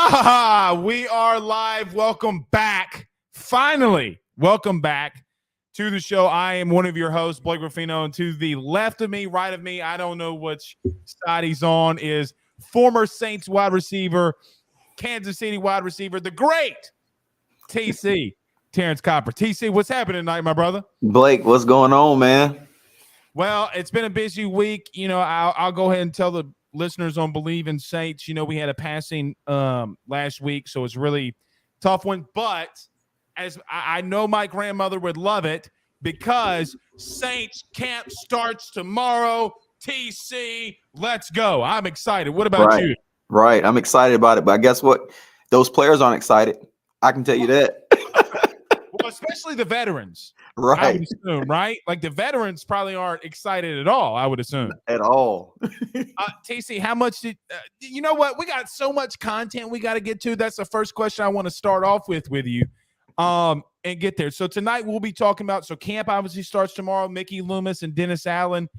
We are live. Welcome back. Finally, welcome back to the show. I am one of your hosts, Blake Ruffino, and to the left of me, right of me, I don't know which side he's on, is former Saints wide receiver, Kansas City wide receiver, the great TC, Terrence Copper. TC, what's happening tonight, my brother? Blake, what's going on, man? Well, it's been a busy week. I'll go ahead and tell the listeners on Believe in Saints, we had a passing last week, so it's really tough one. But as I know my grandmother would love it because Saints camp starts tomorrow. TC, let's go. I'm excited. What about you? Right. I'm excited about it. But guess what? Those players aren't excited. I can tell you that. Well, especially the veterans. Right. I would assume, right? Like the veterans probably aren't excited at all, I would assume. At all. TC, how much did you know what? We got so much content we got to get to. That's the first question I want to start off with you and get there. So tonight we'll be talking about, so camp obviously starts tomorrow. Mickey Loomis and Dennis Allen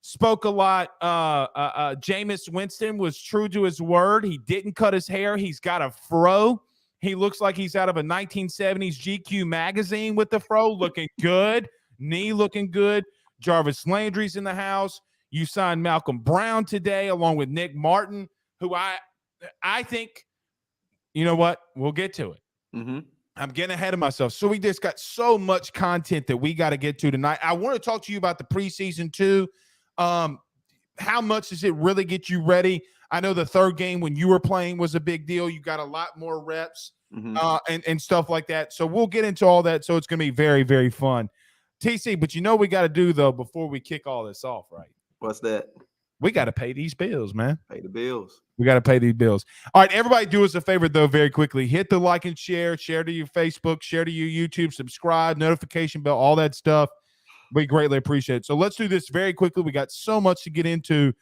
spoke a lot. Jameis Winston was true to his word. He didn't cut his hair. He's got a fro. He looks like he's out of a 1970s GQ magazine with the fro, looking good. Knee looking good. Jarvis Landry's in the house. You signed Malcolm Brown today along with Nick Martin, who I think, you know what? We'll get to it. Mm-hmm. I'm getting ahead of myself. So we just got so much content that we got to get to tonight. I want to talk to you about the preseason too. How much does it really get you ready? I know the third game when you were playing was a big deal. You got a lot more reps and stuff like that. So we'll get into all that. So it's going to be very, very fun. TC, but we got to do, though, before we kick all this off, right? What's that? We got to pay these bills, man. Pay the bills. We got to pay these bills. All right, everybody do us a favor, though, very quickly. Hit the like and share to your Facebook, share to your YouTube, subscribe, notification bell, all that stuff. We greatly appreciate it. So let's do this very quickly. We got so much to get into.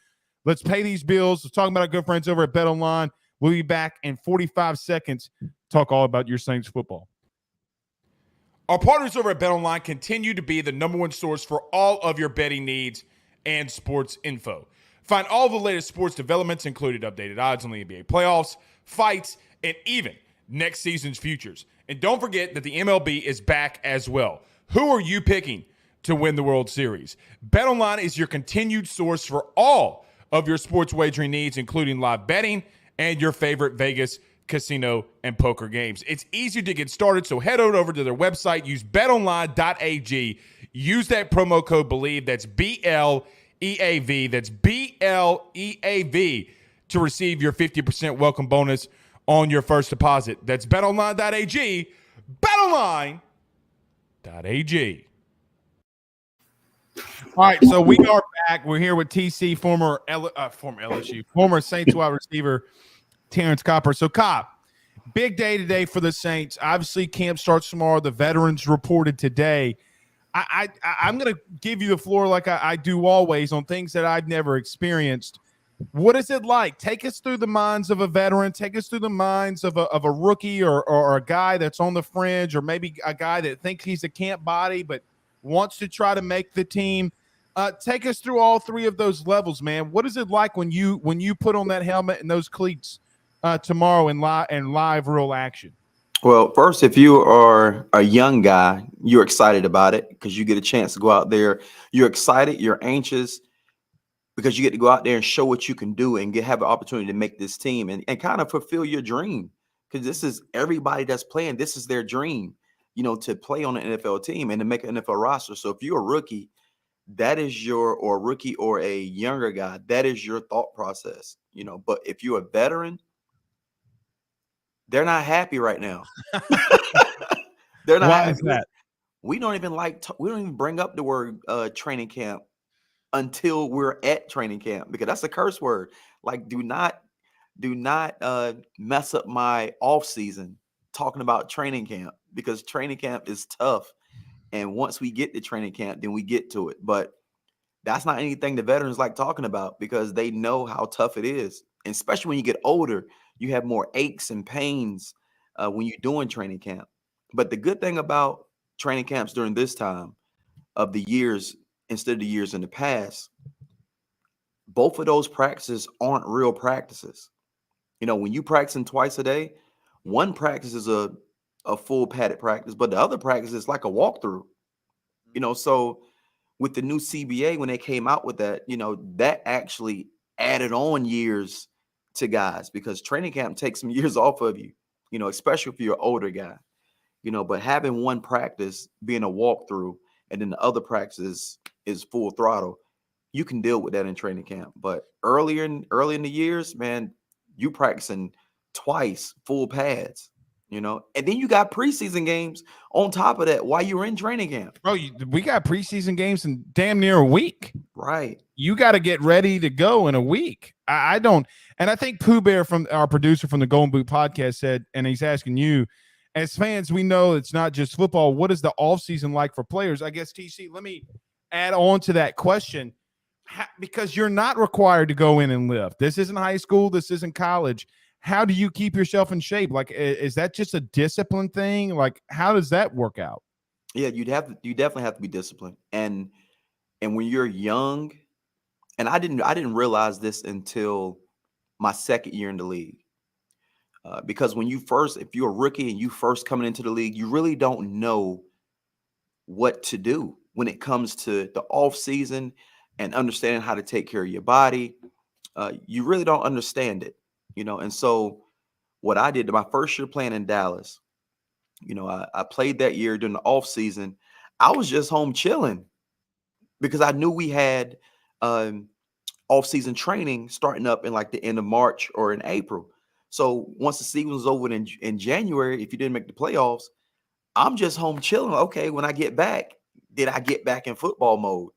Let's pay these bills. Let's talk about our good friends over at BetOnline. We'll be back in 45 seconds. Talk all about your Saints football. Our partners over at BetOnline continue to be the number one source for all of your betting needs and sports info. Find all the latest sports developments, including updated odds on the NBA playoffs, fights, and even next season's futures. And don't forget that the MLB is back as well. Who are you picking to win the World Series? BetOnline is your continued source for all of your sports wagering needs, including live betting and your favorite Vegas casino and poker games. It's easy to get started, so head on over to their website. Use betonline.ag. Use that promo code BELIEVE. That's BLEAV. That's BLEAV to receive your 50% welcome bonus on your first deposit. That's betonline.ag. Betonline.ag. All right, so we are back. We're here with TC, former LSU, former Saints wide receiver, Terrence Copper. So, Cop, big day today for the Saints. Obviously, camp starts tomorrow. The veterans reported today. I'm going to give you the floor like I do always on things that I've never experienced. What is it like? Take us through the minds of a veteran. Take us through the minds of a rookie or a guy that's on the fringe, or maybe a guy that thinks he's a camp body but wants to try to make the team. Take us through all three of those levels, man. What is it like when you put on that helmet and those cleats tomorrow in live real action? Well, first, if you are a young guy, you're excited about it because you get a chance to go out there. You're excited. You're anxious because you get to go out there and show what you can do and have an opportunity to make this team and kind of fulfill your dream, because this is everybody that's playing. This is their dream, to play on an NFL team and to make an NFL roster. So if you're a rookie, that is or a rookie or a younger guy, that is your thought process, But if you're a veteran, they're not happy right now. They're not Why happy. is that? We don't even bring up the word training camp until we're at training camp, because that's a curse word. Like, do not mess up my off season talking about training camp, because training camp is tough. And once we get to training camp, then we get to it. But that's not anything the veterans like talking about, because they know how tough it is. And especially when you get older, you have more aches and pains when you're doing training camp. But the good thing about training camps during this time of the years, instead of the years in the past, both of those practices aren't real practices. When you practicing twice a day, one practice is a full padded practice, but the other practice is like a walkthrough. So with the new CBA, when they came out with that, that actually added on years to guys, because training camp takes some years off of you, especially if you're an older guy, but having one practice being a walkthrough and then the other practice is full throttle, you can deal with that in training camp. But early in the years, man, you practicing twice full pads, and then you got preseason games on top of that while you're in training camp. Bro, we got preseason games in damn near a week. Right. You got to get ready to go in a week. I don't, and I think Pooh Bear, from our producer from the Golden Boot podcast, said, and he's asking you, as fans, we know it's not just football. What is the offseason like for players? I guess, TC, let me add on to that question, because you're not required to go in and lift. This isn't high school. This isn't college. How do you keep yourself in shape? Like, is that just a discipline thing? Like, how does that work out? Yeah, you definitely have to be disciplined. And when you're young, and I didn't realize this until my second year in the league. Because if you're a rookie and you first coming into the league, you really don't know what to do when it comes to the off season and understanding how to take care of your body. You really don't understand it, And so what I did, my first year playing in Dallas, I played that year during the off season. I was just home chilling because I knew we had off season training starting up in like the end of March or in April. So once the season was over in January, if you didn't make the playoffs, I'm just home chilling. Okay, when I get back, did I get back in football mode?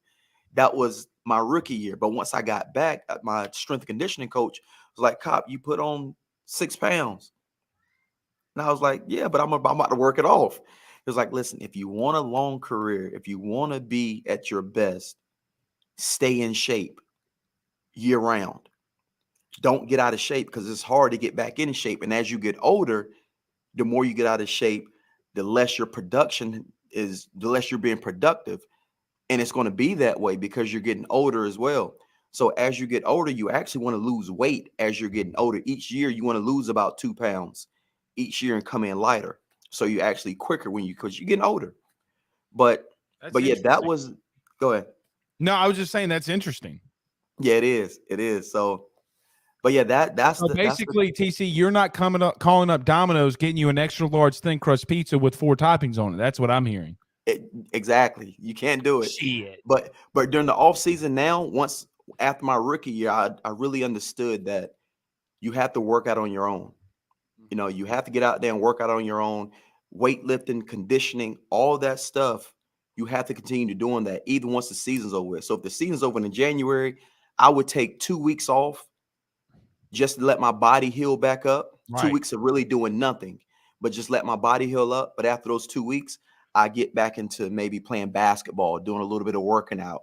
That was my rookie year. But once I got back, my strength and conditioning coach was like, "Cop, you put on 6 pounds." And I was like, "Yeah, but I'm about to work it off." He was like, "Listen, if you want a long career, if you want to be at your best, stay in shape year round. Don't get out of shape, because it's hard to get back in shape. And as you get older, the more you get out of shape, the less your production is, the less you're being productive. And it's going to be that way because you're getting older as well. So as you get older, you actually want to lose weight as you're getting older. Each year, you want to lose about 2 pounds each year and come in lighter. So you're actually quicker because you're getting older. But yeah, that was, go ahead. No, I was just saying that's interesting. Yeah, it is. It is. So, but yeah, that's so basically, TC, you're not calling up Domino's, getting you an extra large thin crust pizza with 4 toppings on it. That's what I'm hearing. Exactly. You can't do it. Shit. But during the off season now, after my rookie year, I really understood that you have to work out on your own. You have to get out there and work out on your own. Weightlifting, conditioning, all that stuff, you have to continue doing that even once the season's over with. So if the season's over in January, I would take 2 weeks off just to let my body heal back up. Right. 2 weeks of really doing nothing, but just let my body heal up. But after those 2 weeks, I get back into maybe playing basketball, doing a little bit of working out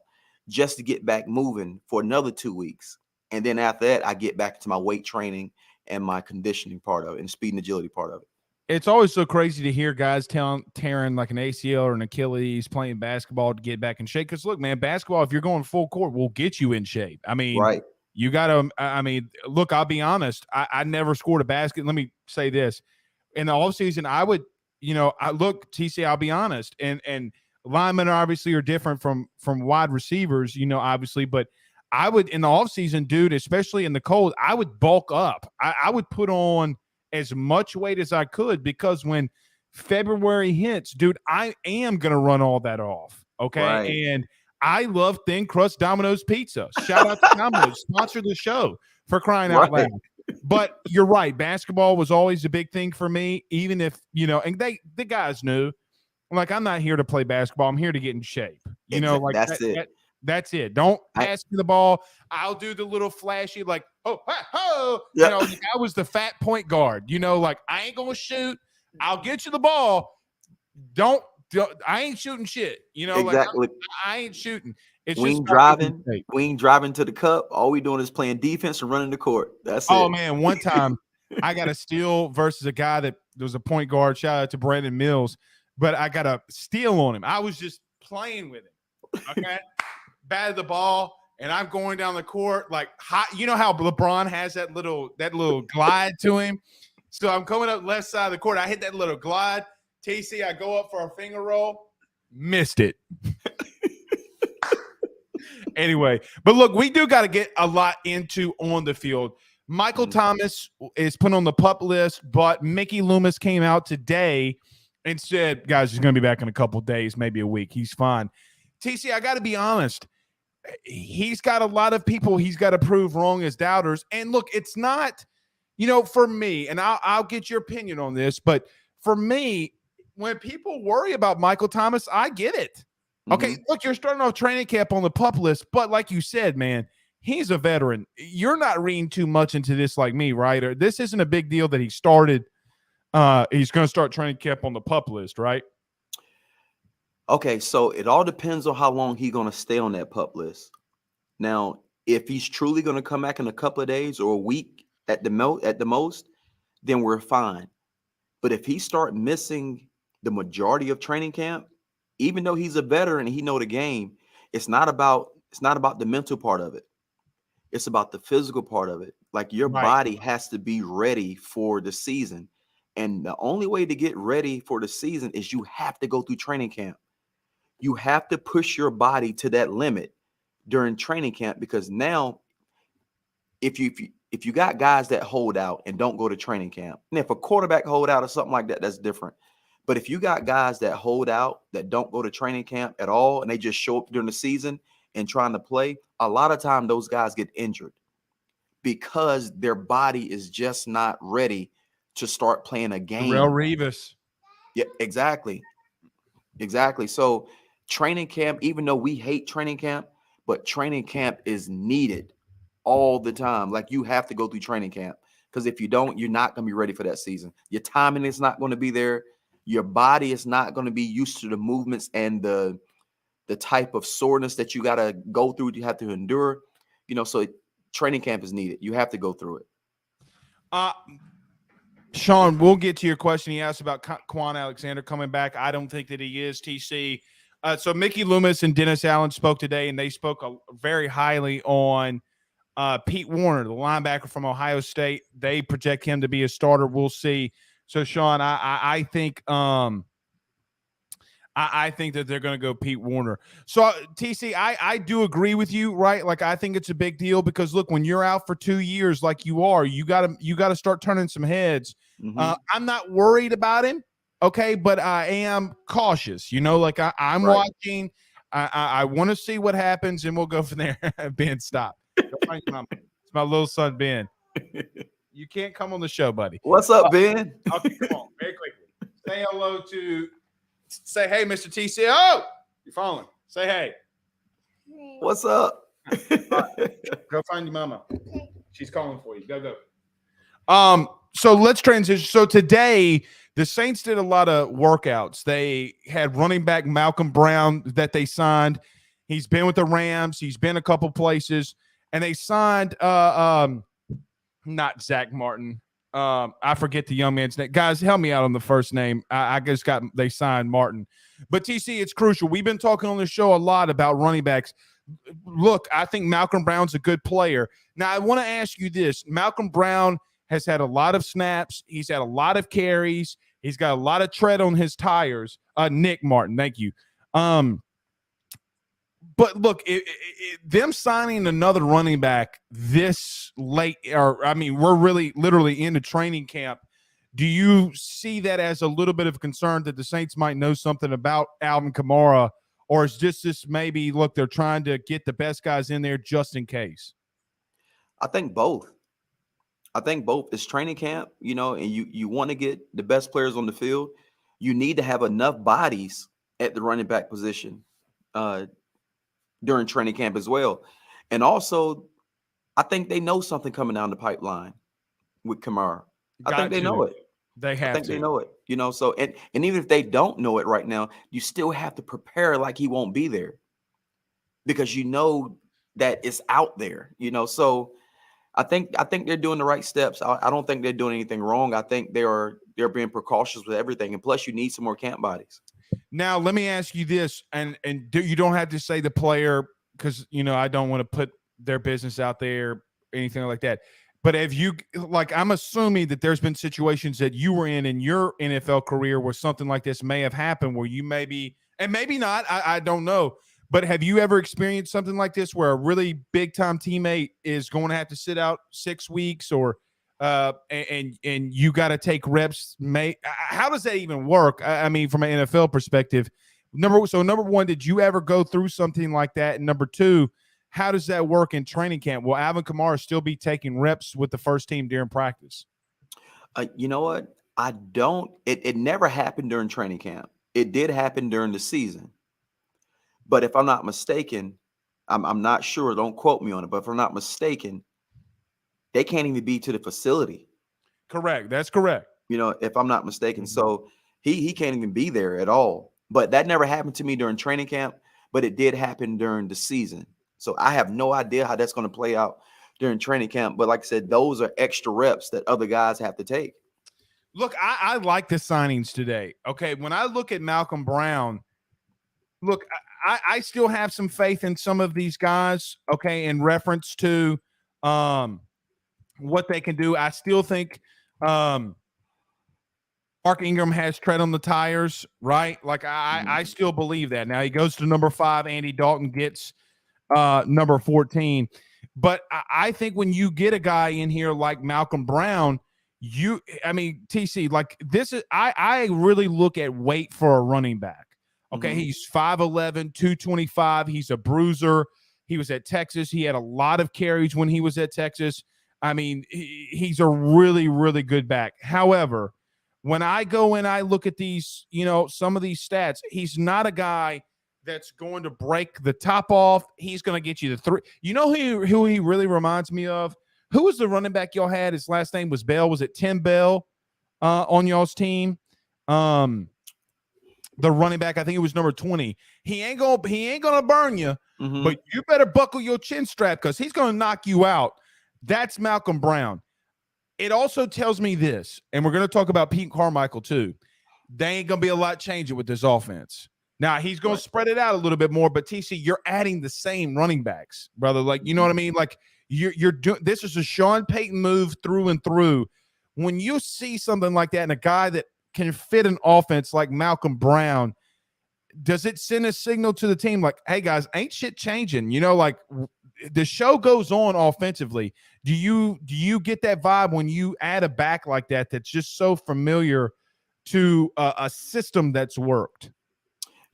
just to get back moving for another 2 weeks. And then after that, I get back to my weight training and my conditioning part of it and speed and agility part of it. It's always so crazy to hear guys tearing like an ACL or an Achilles playing basketball to get back in shape. Because look, man, basketball, if you're going full court, will get you in shape. I mean, right. You got to, look, I'll be honest. I never scored a basket. Let me say this. In the offseason, I would, TC, I'll be honest. And linemen obviously are different from wide receivers, obviously. But I would, in the offseason, dude, especially in the cold, I would bulk up. I would put on as much weight as I could, because when February hits, dude, I am going to run all that off. Okay. Right. And I love thin crust Domino's pizza. Shout out to Domino's, sponsor the show, for crying out loud. But you're right. Basketball was always a big thing for me, even if, and the guys knew, like, I'm not here to play basketball. I'm here to get in shape. That's it. That's it. Don't pass me the ball. I'll do the little flashy, like, yep. I was the fat point guard, like, I ain't going to shoot. I'll get you the ball. I ain't shooting shit. Exactly. Like, I ain't shooting. It's we ain't driving to the cup. All we doing is playing defense and running the court. That's it. Oh, man. One time I got a steal versus a guy that was a point guard. Shout out to Brandon Mills. But I got a steal on him. I was just playing with him. Okay. Batted the ball, and I'm going down the court like hot. You know how LeBron has that little glide to him. So I'm coming up left side of the court. I hit that little glide. TC, I go up for a finger roll, missed it. Anyway, but look, we do got to get a lot into on the field. Michael Thomas is put on the PUP list, but Mickey Loomis came out today and said, guys, he's going to be back in a couple of days, maybe a week. He's fine. TC, I got to be honest. He's got a lot of people he's got to prove wrong as doubters. And look, it's not, for me, and I'll get your opinion on this, but for me, when people worry about Michael Thomas, I get it. Okay, look, you're starting off training camp on the PUP list, but like you said, man, he's a veteran. You're not reading too much into this like me, right? Or this isn't a big deal that he started. He's going to start training camp on the PUP list, right? Okay, so it all depends on how long he's going to stay on that PUP list. Now, if he's truly going to come back in a couple of days or a week at the most, then we're fine. But if he start missing the majority of training camp, even though he's a veteran and he know the game, it's not about the mental part of it. It's about the physical part of it. Like your body has to be ready for the season. And the only way to get ready for the season is you have to go through training camp. You have to push your body to that limit during training camp, because now if you got guys that hold out and don't go to training camp, and if a quarterback hold out or something like that, that's different. But if you got guys that hold out, that don't go to training camp at all, and they just show up during the season and trying to play, a lot of time those guys get injured because their body is just not ready to start playing a game. Real Revis. Yeah, exactly. So training camp, even though we hate training camp, but training camp is needed all the time. Like you have to go through training camp, because if you don't, you're not going to be ready for that season. Your timing is not going to be there. Your body is not going to be used to the movements and the type of soreness that you got to go through, you have to endure, so training camp is needed. You have to go through it. Sean, we'll get to your question. He asked about Quan Alexander coming back. I don't think that he is, TC. So Mickey Loomis and Dennis Allen spoke today, and they spoke very highly on Pete Warner, the linebacker from Ohio State. They project him to be a starter. We'll see. So, Sean, I think I think that they're going to go Pete Warner. So, TC, I do agree with you, right? Like, I think it's a big deal because, look, when you're out for 2 years like you are, you got to start turning some heads. I'm not worried about him, okay, but I am cautious. Like I'm watching. I want to see what happens, and we'll go from there. Ben, stop. It's my little son, Ben. You can't come on the show, buddy. What's up, Ben? Okay, come on, very quickly. Say hello to. Say hey, Mr. TC. Oh, you're following. Say hey. What's up? Right. Go find your mama. She's calling for you. Go. So let's transition. So today, the Saints did a lot of workouts. They had running back Malcolm Brown that they signed. He's been with the Rams. He's been a couple places, and they signed not Zach Martin. I forget the young man's name. Guys, help me out on the first name. I just they signed Martin. But TC, it's crucial. We've been talking on the show a lot about running backs. Look, I think Malcolm Brown's a good player. Now, I want to ask you this. Malcolm Brown has had a lot of snaps. He's had a lot of carries. He's got a lot of tread on his tires. Nick Martin, thank you. But look, them signing another running back this late, we're really literally into training camp. Do you see that as a little bit of concern that the Saints might know something about Alvin Kamara, or is this maybe, look, they're trying to get the best guys in there just in case? I think both. It's training camp, and you want to get the best players on the field. You need to have enough bodies at the running back position during training camp as well. And also, I think they know something coming down the pipeline with Kamara. I think they know it. They know it, so, and even if they don't know it right now, you still have to prepare like he won't be there, because that it's out there, so I think they're doing the right steps. I don't think they're doing anything wrong. I think they're being precautious with everything. And plus, you need some more camp bodies. Now, let me ask you this, and you don't have to say the player because I don't want to put their business out there, anything like that. But have you, like, I'm assuming that there's been situations that you were in your NFL career where something like this may have happened, where you maybe, and maybe not, I don't know. But have you ever experienced something like this where a really big time teammate is going to have to sit out 6 weeks, or and you got to take reps? How does that even work? I mean, from an NFL perspective, number one, did you ever go through something like that? And number two, how does that work in training camp? Will Alvin Kamara still be taking reps with the first team during practice? You know what? I don't. It never happened during training camp. It did happen during the season. But if I'm not mistaken, I'm not sure. Don't quote me on it. But if I'm not mistaken, they can't even be to the facility. Correct. That's correct. If I'm not mistaken. So he can't even be there at all. But that never happened to me during training camp. But it did happen during the season. So I have no idea how that's going to play out during training camp. But like I said, those are extra reps that other guys have to take. Look, I like the signings today. Okay, when I look at Malcolm Brown, look, I still have some faith in some of these guys, okay, in reference to what they can do. I still think Mark Ingram has tread on the tires, right? Like, I still believe that. Now, he goes to number 5. Andy Dalton gets number 14. But I think when you get a guy in here like Malcolm Brown, TC, like, this is, I really look at weight for a running back. Okay, he's 5'11", 225. He's a bruiser. He was at Texas. He had a lot of carries when he was at Texas. I mean, he's a really, really good back. However, when I go and I look at these, some of these stats, he's not a guy that's going to break the top off. He's going to get you the 3. You know who he really reminds me of? Who was the running back y'all had? His last name was Bell. Was it Tim Bell on y'all's team? The running back, I think it was number 20. He ain't gonna burn you, but you better buckle your chin strap because he's gonna knock you out. That's Malcolm Brown. It also tells me this, and we're gonna talk about Pete Carmichael too. They ain't gonna be a lot changing with this offense. Now, he's going to spread it out a little bit more, but TC, you're adding the same running backs, brother. Like, you know what I mean? Like, you're doing, this is a Sean Payton move through and through. When you see something like that and a guy that can fit an offense like Malcolm Brown, does it send a signal to the team like, hey guys, ain't shit changing? Like, the show goes on offensively. Do you get that vibe when you add a back like that that's just so familiar to a system that's worked?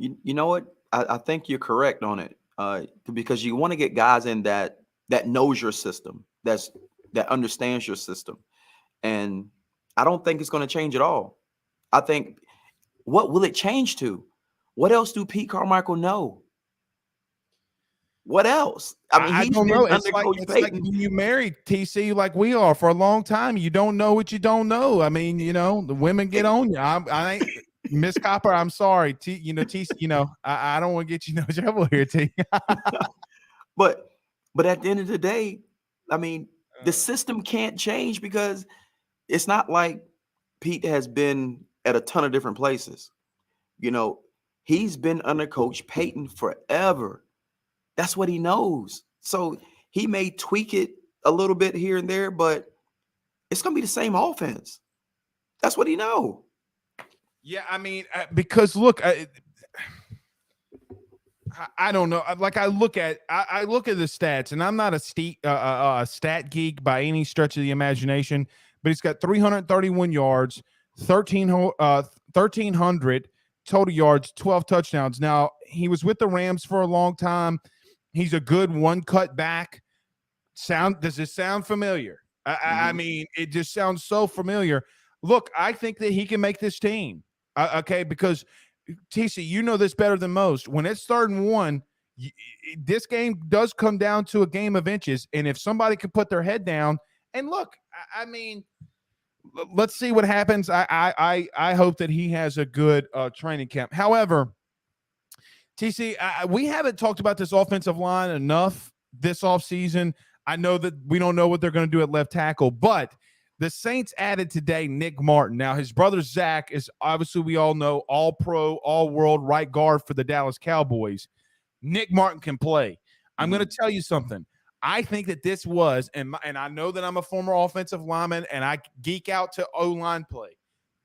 You know what? I think you're correct on it, because you want to get guys in that knows your system, that understands your system, and I don't think it's going to change at all. I think, what will it change to? What else do Pete Carmichael know? What else? I mean, I don't know. It's like when you married, TC, like we are for a long time. You don't know what you don't know. I mean, the women get on you. I ain't. Miss Copper, I'm sorry. I don't want to get you no trouble here, T. But at the end of the day, I mean, the system can't change because it's not like Pete has been at a ton of different places. He's been under Coach Payton forever. That's what he knows. So he may tweak it a little bit here and there, but it's going to be the same offense. That's what he knows. Yeah, I mean, because look, I don't know. Like, I look at the stats, and I'm not a stat geek by any stretch of the imagination, but he's got 331 yards, 1,300 total yards, 12 touchdowns. Now, he was with the Rams for a long time. He's a good one-cut back. Does this sound familiar? I mean, it just sounds so familiar. Look, I think that he can make this team. Okay, because TC, you know this better than most. When it's 3rd and 1, this game does come down to a game of inches. And if somebody can put their head down, and look, I mean, let's see what happens. I hope that he has a good training camp. However, TC, we haven't talked about this offensive line enough this offseason. I know that we don't know what they're going to do at left tackle, but the Saints added today Nick Martin. Now, his brother Zach is, obviously we all know, all-pro, all-world right guard for the Dallas Cowboys. Nick Martin can play. I'm going to tell you something. I think that this was, and I know that I'm a former offensive lineman and I geek out to O-line play.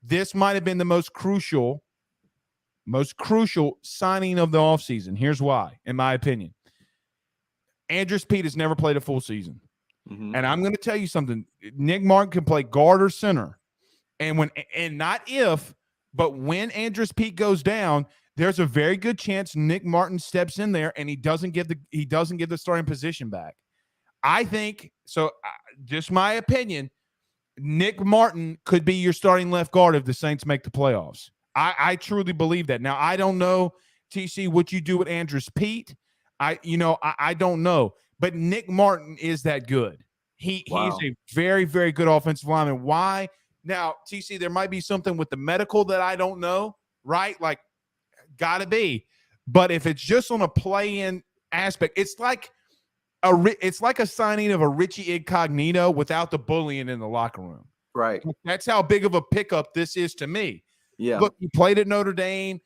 This might have been the most crucial signing of the offseason. Here's why, in my opinion. Andrews Pete has never played a full season. And I'm going to tell you something. Nick Martin can play guard or center. And not if, but when Andrews Pete goes down, there's a very good chance Nick Martin steps in there and he doesn't give the starting position back. I think so. Just my opinion. Nick Martin could be your starting left guard if the Saints make the playoffs. I truly believe that. Now I don't know, TC, what you do with Andrews Pete. I don't know, but Nick Martin is that good. He's a very, very good offensive lineman. Why? Now, TC, there might be something with the medical that I don't know, right? Like, gotta be. But if it's just on a play-in aspect, it's like a signing of a Richie Incognito without the bullying in the locker room. Right. That's how big of a pickup this is to me. Yeah. Look, he played at Notre Dame.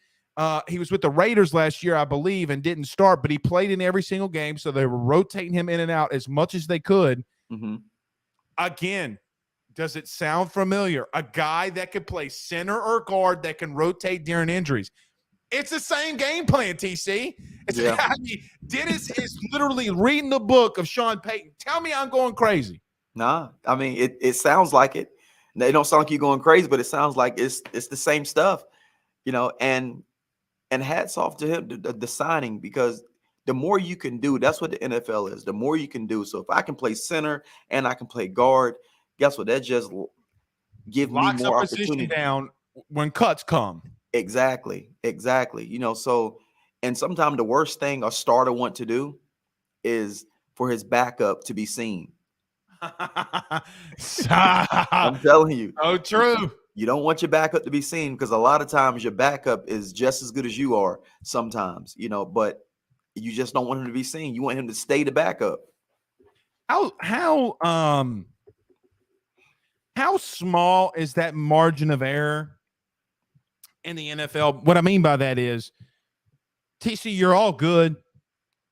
He was with the Raiders last year, I believe, and didn't start, but he played in every single game, so they were rotating him in and out as much as they could. Again, does it sound familiar? A guy that could play center or guard that can rotate during injuries. It's the same game plan, TC. I mean, Dennis is literally reading the book of Sean Payton. Tell me I'm going crazy. Nah, I mean, it sounds like it. It don't sound like you're going crazy, but it sounds like it's the same stuff, and hats off to him, the signing, because the more you can do, that's what the NFL is. The more you can do. So if I can play center and I can play guard, guess what? That just give me more opportunity down when cuts come. Exactly. So, and sometimes the worst thing a starter want to do is for his backup to be seen. I'm telling you. Oh, true. You don't want your backup to be seen because a lot of times your backup is just as good as you are sometimes, but you just don't want him to be seen. You want him to stay the backup. How small is that margin of error in the NFL? What I mean by that is, TC, you're all good,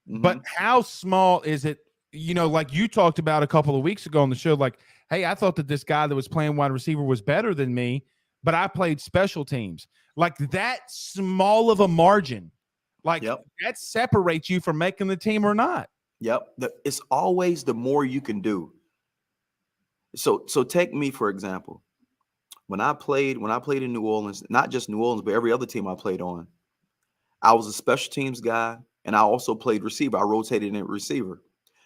but how small is it? Like you talked about a couple of weeks ago on the show, like, hey, I thought that this guy that was playing wide receiver was better than me, but I played special teams. Like that small of a margin, that separates you from making the team or not. Yep. It's always the more you can do. So take me, for example. When I played in New Orleans, not just New Orleans, but every other team I played on, I was a special teams guy, and I also played receiver. I rotated in receiver,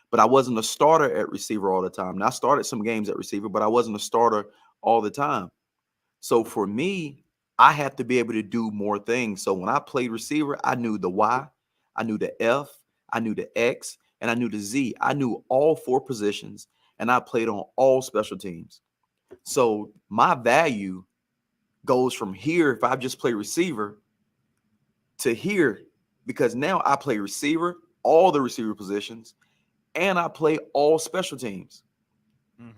but I wasn't a starter at receiver all the time. Now, I started some games at receiver, but I wasn't a starter all the time. So for me, I have to be able to do more things. So when I played receiver, I knew the Y, I knew the F, I knew the X, and I knew the Z. I knew all four positions, and I played on all special teams. So my value goes from here, if I just play receiver, to here, because now I play receiver, all the receiver positions, and I play all special teams.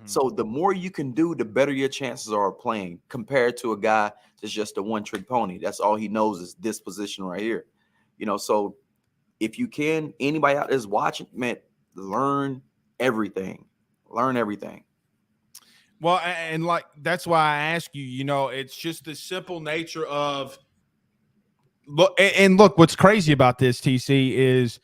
So the more you can do, the better your chances are of playing compared to a guy that's just a one-trick pony. That's all he knows is this position right here. So if you can, anybody out there's watching, man, learn everything. Learn everything. Well, and like that's why I ask you, it's just the simple nature of look. And look, what's crazy about this, TC, is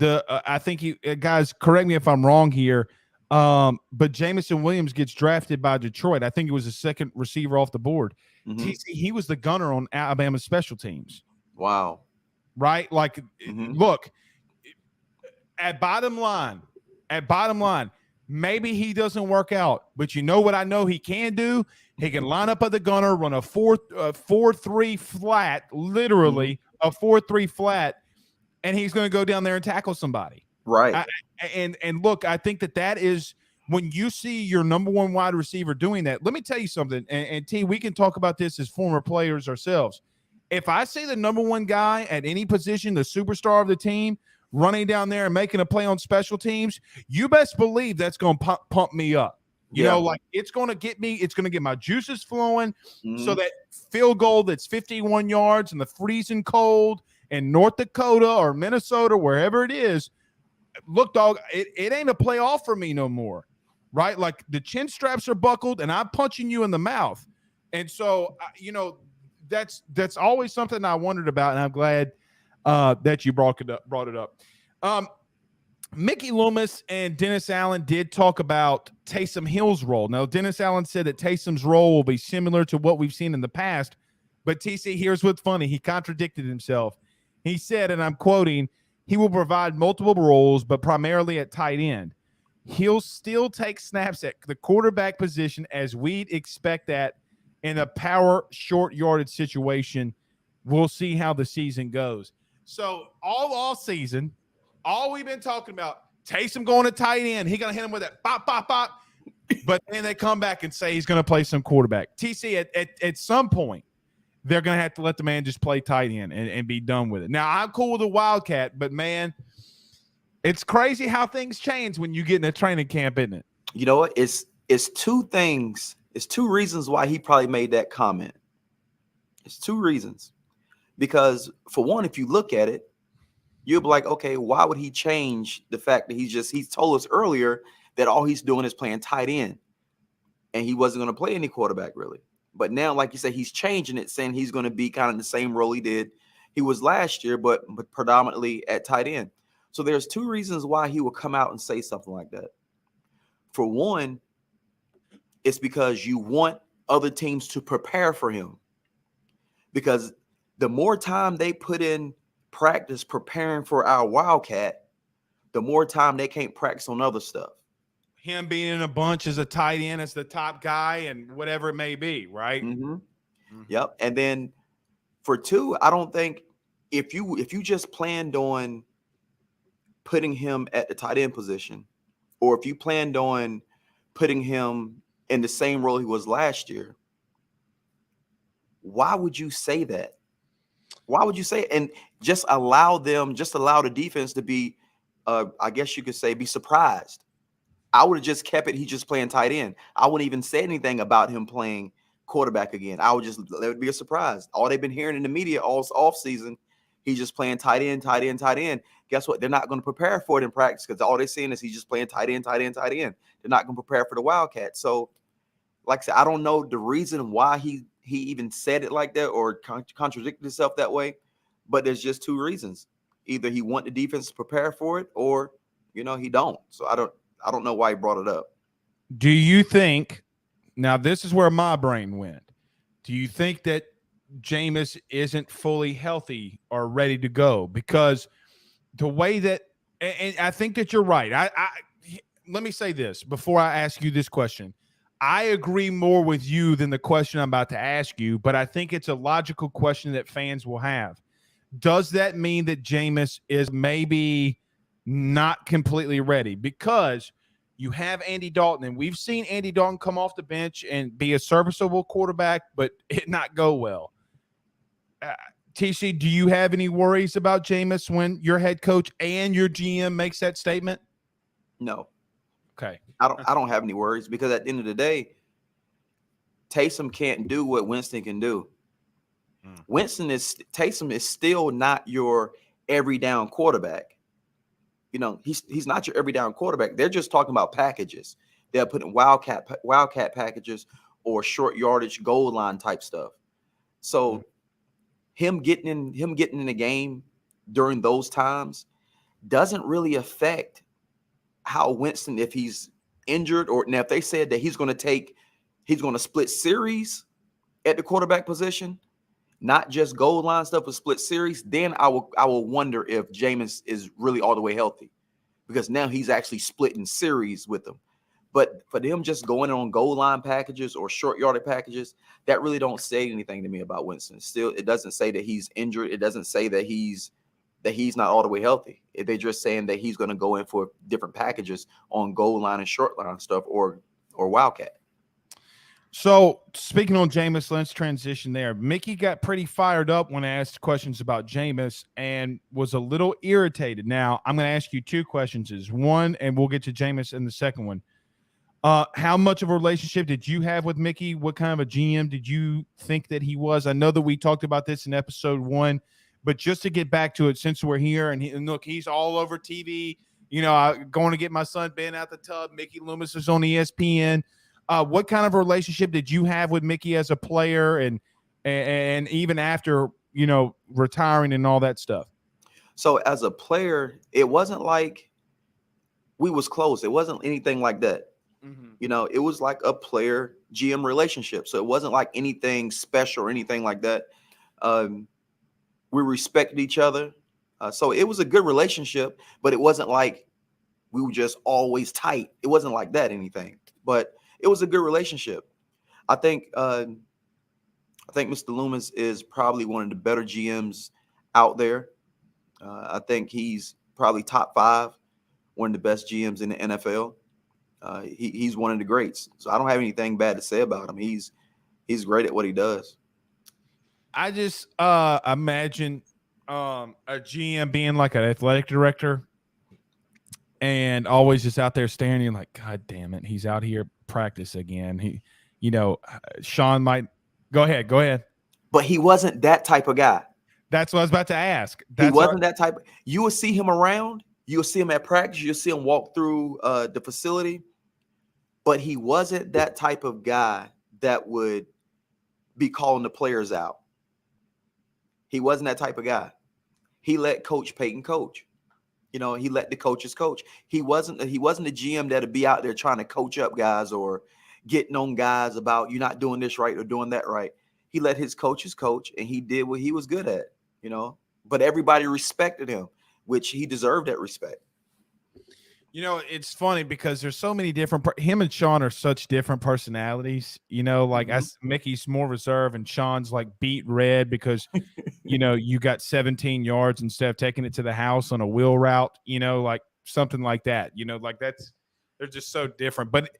I think you guys correct me if I'm wrong here. But Jamison Williams gets drafted by Detroit. I think it was the second receiver off the board. TC, he was the gunner on Alabama special teams. Wow. Right? Like, look, at bottom line, maybe he doesn't work out, but you know what I know he can do? He can line up at the gunner, run a 4-3 flat, literally a 4-3 flat, and he's going to go down there and tackle somebody. Right. And look, I think that is when you see your number one wide receiver doing that. Let me tell you something, and T, we can talk about this as former players ourselves. If I see the number one guy at any position, the superstar of the team, running down there and making a play on special teams, you best believe that's going to pump me up. You know, like it's going to get my juices flowing so that field goal that's 51 yards in the freezing cold in North Dakota or Minnesota, wherever it is, look, dog, it ain't a playoff for me no more, right? Like the chin straps are buckled and I'm punching you in the mouth. And so, that's always something I wondered about, and I'm glad that you brought it up. Mickey Loomis and Dennis Allen did talk about Taysom Hill's role. Now, Dennis Allen said that Taysom's role will be similar to what we've seen in the past, but TC, here's what's funny. He contradicted himself. He said, and I'm quoting, he will provide multiple roles, but primarily at tight end. He'll still take snaps at the quarterback position as we'd expect that in a power short yardage situation. We'll see how the season goes. So all season, all we've been talking about, Taysom going to tight end. He's going to hit him with that bop, bop, bop. But then they come back and say he's going to play some quarterback. TC, at some point, they're going to have to let the man just play tight end and be done with it. Now, I'm cool with a Wildcat, but, man, it's crazy how things change when you get in a training camp, isn't it? You know what? It's two things. It's two reasons why he probably made that comment. It's two reasons. Because, for one, if you look at it, you'll be like, okay, why would he change the fact that he's told us earlier that all he's doing is playing tight end and he wasn't going to play any quarterback really. But now, like you said, he's changing it, saying he's going to be kind of the same role he was last year, but predominantly at tight end. So there's two reasons why he will come out and say something like that. For one, it's because you want other teams to prepare for him, because the more time they put in practice preparing for our Wildcat, the more time they can't practice on other stuff. Him being in a bunch as a tight end, as the top guy, and whatever it may be, right? Mm-hmm. Mm-hmm. Yep. And then for two, I don't think if you just planned on putting him at the tight end position, or if you planned on putting him in the same role he was last year, why would you say that? Why would you say it? And just allow the defense to be, I guess you could say, be surprised. I would have just kept it. He's just playing tight end. I wouldn't even say anything about him playing quarterback again. I would just let it be a surprise. All they've been hearing in the media all off season, he's just playing tight end, tight end, tight end. Guess what? They're not going to prepare for it in practice because all they're seeing is he's just playing tight end, tight end, tight end. They're not going to prepare for the Wildcat. So, like I said, I don't know the reason why he even said it like that or contradicted himself that way, but there's just two reasons. Either he want the defense to prepare for it, or he don't. So I don't know why he brought it up. Do you think, now this is where my brain went, do you think that Jameis isn't fully healthy or ready to go? Because the way that, and I think that you're right. Let me say this before I ask you this question. I agree more with you than the question I'm about to ask you, but I think it's a logical question that fans will have. Does that mean that Jameis is maybe not completely ready? Because you have Andy Dalton, and we've seen Andy Dalton come off the bench and be a serviceable quarterback, but it not go well. TC, do you have any worries about Jameis when your head coach and your GM makes that statement? No. Okay. I don't have any worries, because at the end of the day, Taysom can't do what Winston can do. Taysom is still not your every down quarterback. He's not your every down quarterback. They're just talking about packages. They're putting wildcat packages or short yardage goal line type stuff. So him getting in the game during those times doesn't really affect how Winston, if he's injured, or now if they said that he's going to split series at the quarterback position, not just goal line stuff, but split series, then I will wonder if Jameis is really all the way healthy, because now he's actually splitting series with them. But for them just going on goal line packages or short yardage packages, that really don't say anything to me about Winston. Still, it doesn't say that he's injured. It doesn't say that he's not all the way healthy. They're just saying that he's going to go in for different packages on goal line and short line stuff or wildcat. So speaking on Jameis, let's transition there. Mickey got pretty fired up when I asked questions about Jameis and was a little irritated. Now I'm going to ask you two questions. One, and we'll get to Jameis in the second one. How much of a relationship did you have with Mickey? What kind of a GM did you think that he was? I know that we talked about this in episode 1, but just to get back to it, since we're here and look, he's all over TV. Going to get my son Ben out the tub. Mickey Loomis is on ESPN. What kind of relationship did you have with Mickey as a player and even after, retiring and all that stuff? So as a player, it wasn't like we was close. It wasn't anything like that. Mm-hmm. It was like a player GM relationship. So it wasn't like anything special or anything like that. We respected each other. So it was a good relationship, but it wasn't like we were just always tight. It wasn't like that anything, but it was a good relationship. I think Mr. Loomis is probably one of the better GMs out there. I think he's probably top 5, one of the best GMs in the NFL. He's one of the greats. So I don't have anything bad to say about him. He's great at what he does. I just imagine a GM being like an athletic director and always just out there staring, like, God damn it, he's out here practice again. Sean might go ahead. But he wasn't that type of guy. That's what I was about to ask. He wasn't that type. You will see him around. You'll see him at practice. You'll see him walk through the facility. But he wasn't that type of guy that would be calling the players out. He wasn't that type of guy. He let Coach Payton coach. He let the coaches coach. He wasn't a GM that'd be out there trying to coach up guys or getting on guys about you not doing this right or doing that right. He let his coaches coach, and he did what he was good at. But everybody respected him, which he deserved that respect. It's funny because there's so many different him and Sean are such different personalities, Mickey's more reserved and Sean's like beat red because, you got 17 yards instead of taking it to the house on a wheel route, like something like that, they're just so different. But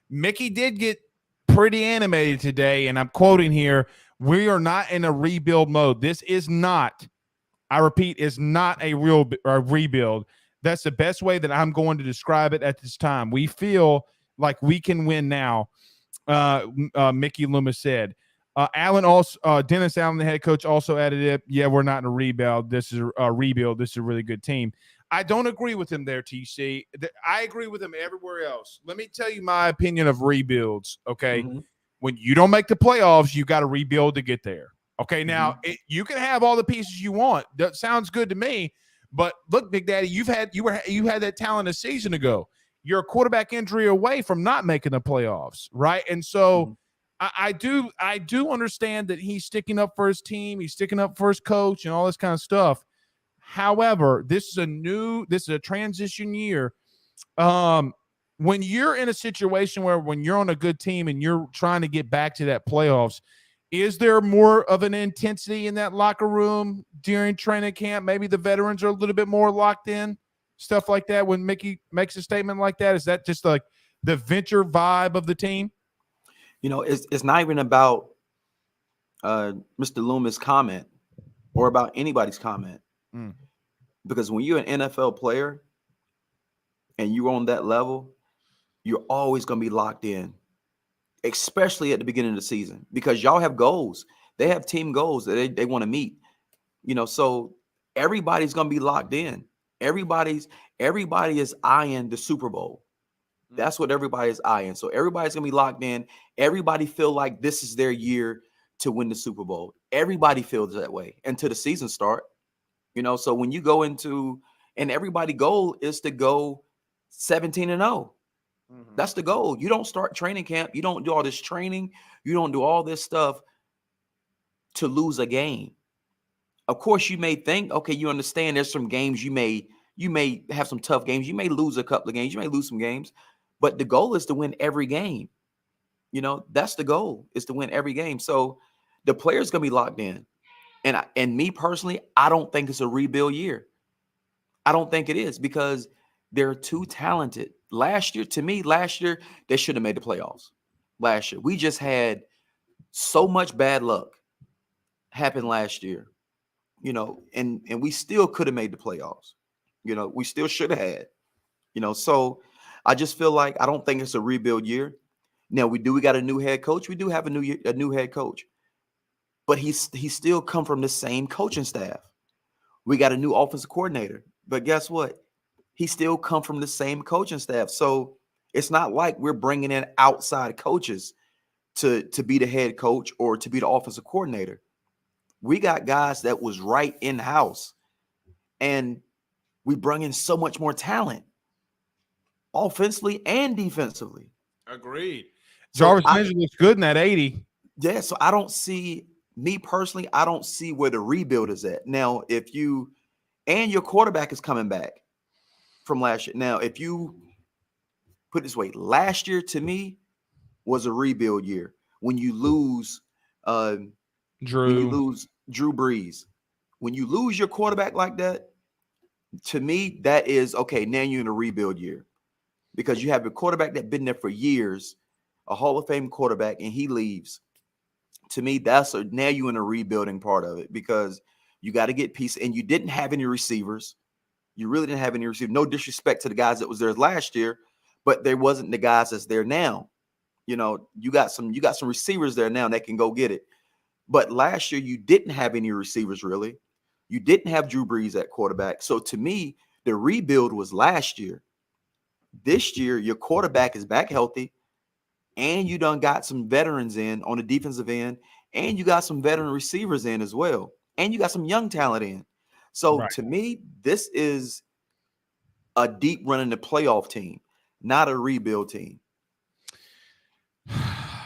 Mickey did get pretty animated today. And I'm quoting here, "We are not in a rebuild mode. This is not, I repeat, is not a rebuild. That's the best way that I'm going to describe it at this time. We feel like we can win now," Mickey Loomis said. Dennis Allen, the head coach, also added it. "Yeah, we're not in a rebuild. This is a rebuild. This is a really good team." I don't agree with him there, TC. I agree with him everywhere else. Let me tell you my opinion of rebuilds, okay? Mm-hmm. When you don't make the playoffs, you got to rebuild to get there. Okay, now you can have all the pieces you want. That sounds good to me. But look, Big Daddy, you had that talent a season ago. You're a quarterback injury away from not making the playoffs, right? And so I do understand that he's sticking up for his team, he's sticking up for his coach, and all this kind of stuff. However, this is a transition year. When you're in a situation when you're on a good team and you're trying to get back to that playoffs, is there more of an intensity in that locker room during training camp? Maybe the veterans are a little bit more locked in, stuff like that. When Mickey makes a statement like that, is that just like the venture vibe of the team? It's not even about Mr. Loomis' comment or about anybody's comment. Because when you're an NFL player and you're on that level, you're always going to be locked in. Especially at the beginning of the season, because y'all have goals. They have team goals that they want to meet. So everybody's gonna be locked in. Everybody is eyeing the Super Bowl. That's what everybody is eyeing. So everybody's gonna be locked in. Everybody feel like this is their year to win the Super Bowl. Everybody feels that way until the season start. So when you go into, and everybody's goal is to go 17-0. That's the goal. You don't start training camp. You don't do all this training. You don't do all this stuff to lose a game. Of course, you may think, okay, you understand there's some games you may have some tough games. You may lose a couple of games. You may lose some games. But the goal is to win every game. That's the goal, is to win every game. So the player's going to be locked in. And me personally, I don't think it's a rebuild year. I don't think it is, because they're too talented. Last year, they should have made the playoffs. Last year, we just had so much bad luck happen last year, and we still could have made the playoffs. We still should have had, so I just feel like I don't think it's a rebuild year. Now we got a new head coach. We do have a new head coach, but he's still come from the same coaching staff. We got a new offensive coordinator, but guess what? he still come from the same coaching staff. So it's not like we're bringing in outside coaches to be the head coach or to be the offensive coordinator. We got guys that was right in house, and we bring in so much more talent, offensively and defensively. Agreed. So Jarvis Landry looks good in that 80. yeah, so I don't see, me personally, I don't see where the rebuild is at. Now, if you, and your quarterback is coming back from last year. Now, if you put it this way, last year to me was a rebuild year. When you lose, when you Drew. lose Drew Brees, when you lose your quarterback like that, to me, that is okay. Now you're in a rebuild year because you have a quarterback that's been there for years, a Hall of Fame quarterback, and he leaves. To me, now you're in a rebuilding part of it because you got to get pieces, and you didn't have any receivers. You really didn't have any receivers. No disrespect to the guys that was there last year, but there wasn't the guys that's there now. You know, you got some receivers there now that can go get it. But last year you didn't have any receivers really. You didn't have Drew Brees at quarterback. So to me, the rebuild was last year. This year, your quarterback is back healthy, and you done got some veterans in on the defensive end, and you got some veteran receivers in as well, and you got some young talent in. So Right. to me, this is a deep run in the playoff team, not a rebuild team.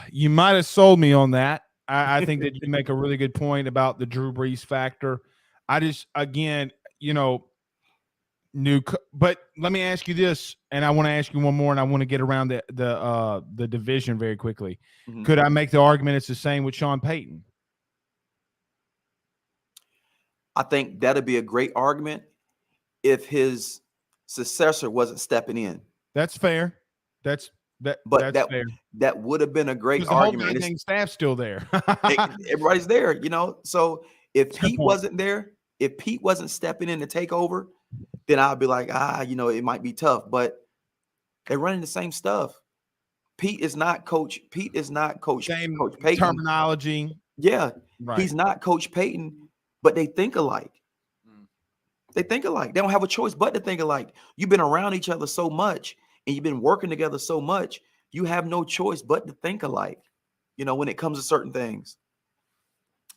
You might have sold me on that. I think that you make a really good point about the Drew Brees factor. I just, again, but let me ask you this, and I want to ask you one more, and I want to get around the division very quickly. Mhm. Could I make the argument it's the same with Sean Payton? I think that'd be a great argument if his successor wasn't stepping in. That's fair. That's But that's fair. that would have been a great Because the whole argument. And goddamn staff's still there. everybody's there, So if Good Pete point. wasn't there, if Pete wasn't stepping in to take over, then I'd be like, it might be tough. But they're running the same stuff. Pete is not coach. Pete is not Same Coach Payton. terminology. Yeah, Right. he's not Coach Payton, but they think alike. They think alike. They don't have a choice but to think alike. You've been around each other so much, and you've been working together so much. You have no choice but to think alike. When it comes to certain things.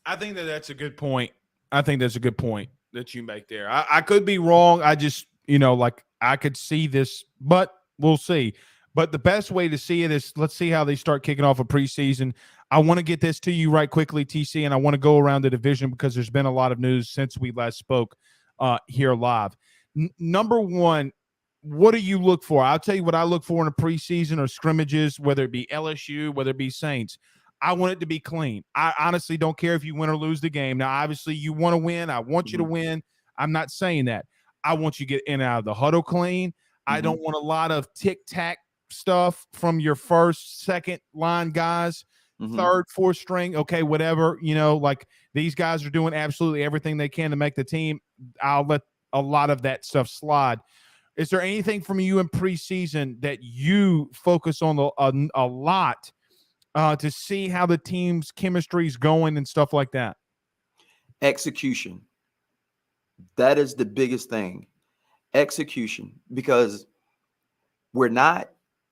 I think that's a good point. I think that's a good point that you make there. I could be wrong. I just, I could see this, but we'll see. But the best way to see it is let's see how they start kicking off a preseason. I want to get this to you right quickly, TC, and I want to go around the division because there's been a lot of news since we last spoke here live. Number one, what do you look for? I'll tell you what I look for in a preseason or scrimmages, whether it be LSU, whether it be Saints. I want it to be clean. I honestly don't care if you win or lose the game. Now, obviously, you want to win. I want you to win. I'm not saying that. I want you to get in and out of the huddle clean. I don't want a lot of tic-tac stuff from your first, second line guys, third, fourth string, okay, whatever. Like these guys are doing absolutely everything they can to make the team. I'll let a lot of that stuff slide. Is there anything from you in preseason that you focus on a lot to see how the team's chemistry is going and stuff like that? Execution. That is the biggest thing. Execution. Because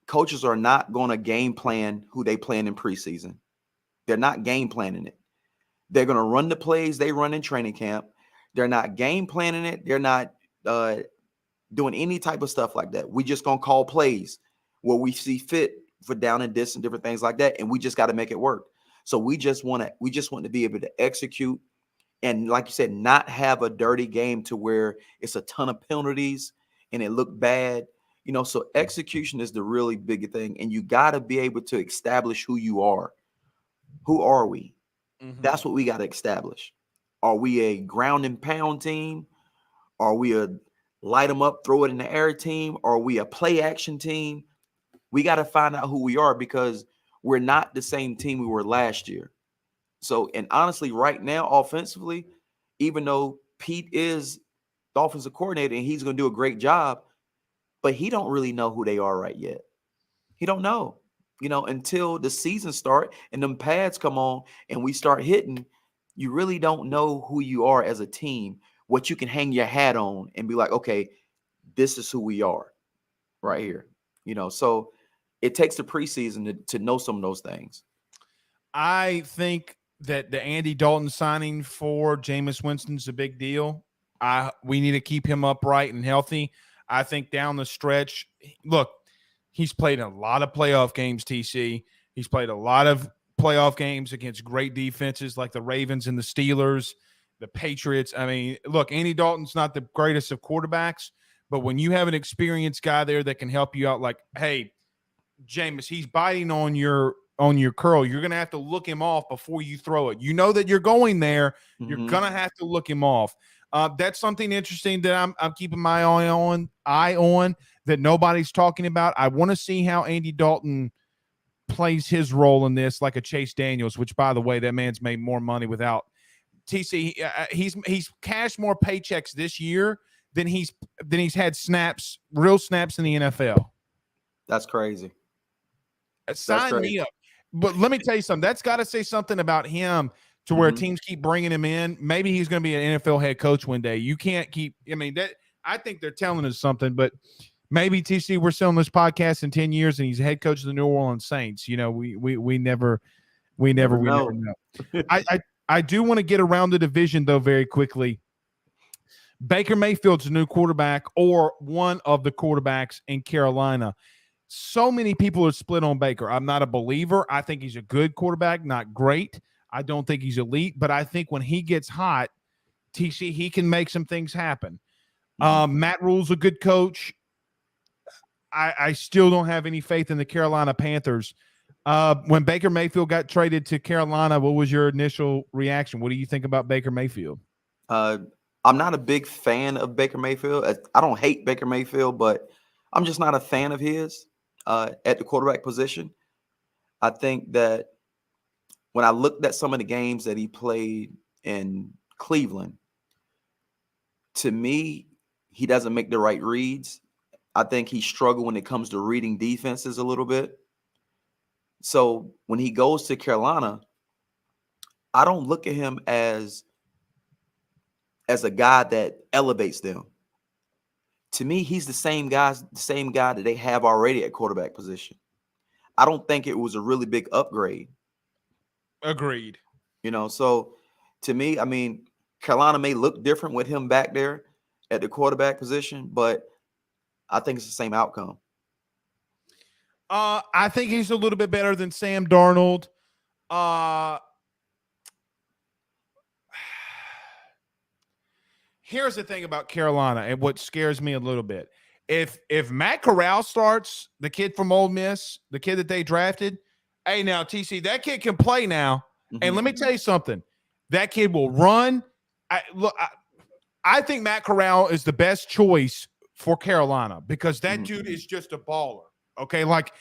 coaches are not going to game plan who they plan in preseason. They're not game planning it. They're going to run the plays they run in training camp. They're not game planning it. They're not doing any type of stuff like that. We just going to call plays where we see fit for down and distance, different things like that, and we just got to make it work. So we just want to be able to execute, and like you said, not have a dirty game to where it's a ton of penalties and it looked bad. So execution is the really big thing, and you got to be able to establish who you are. Who are we? That's what we got to establish. Are we a ground and pound team? Are we a light them up, throw it in the air team? Are we a play action team? We got to find out who we are because we're not the same team we were last year. So, and honestly, right now, offensively, even though Pete is the offensive coordinator and he's going to do a great job, but he don't really know who they are right yet. He don't know, until the season start and them pads come on and we start hitting, you really don't know who you are as a team, what you can hang your hat on and be like, okay, this is who we are right here. So it takes the preseason to know some of those things. I think that the Andy Dalton signing for Jameis Winston's a big deal. We need to keep him upright and healthy. I think down the stretch, look, he's played a lot of playoff games, TC. He's played a lot of playoff games against great defenses like the Ravens and the Steelers, the Patriots. I mean, look, Andy Dalton's not the greatest of quarterbacks, but when you have an experienced guy there that can help you out, like, hey, Jameis, he's biting on your curl. You're going to have to look him off before you throw it. You know that you're going there. Mm-hmm. You're going to have to look him off. That's something interesting that I'm keeping my eye on that nobody's talking about. I want to see how Andy Dalton plays his role in this, like a Chase Daniels, which, by the way, that man's made more money without TC. He's cashed more paychecks this year than he's had real snaps in the NFL. That's crazy. Sign me up. But let me tell you something. That's got to say something about him to where teams keep bringing him in. Maybe he's going to be an NFL head coach one day. You can't keep – I mean, I think they're telling us something, but maybe, TC, we're selling this podcast in 10 years and he's head coach of the New Orleans Saints. We never know. I do want to get around the division, though, very quickly. Baker Mayfield's a new quarterback or one of the quarterbacks in Carolina. So many people are split on Baker. I'm not a believer. I think he's a good quarterback, not great. I don't think he's elite, but I think when he gets hot, TC, he can make some things happen. Matt Rule's a good coach. I still don't have any faith in the Carolina Panthers. When Baker Mayfield got traded to Carolina, what was your initial reaction? What do you think about Baker Mayfield? I'm not a big fan of Baker Mayfield. I don't hate Baker Mayfield, but I'm just not a fan of his at the quarterback position. I think that when I looked at some of the games that he played in Cleveland, to me, he doesn't make the right reads. I think he struggled when it comes to reading defenses a little bit. So when he goes to Carolina, I don't look at him as a guy that elevates them. To me, he's the same guy that they have already at quarterback position. I don't think it was a really big upgrade. Agreed. So to me, I mean, Carolina may look different with him back there at the quarterback position, but I think it's the same outcome. I think he's a little bit better than Sam Darnold. Here's the thing about Carolina and what scares me a little bit. If Matt Corral starts, the kid from Ole Miss, the kid that they drafted, hey, now, TC, that kid can play now. And let me tell you something. That kid will run. I think Matt Corral is the best choice for Carolina because that dude is just a baller. Okay, like,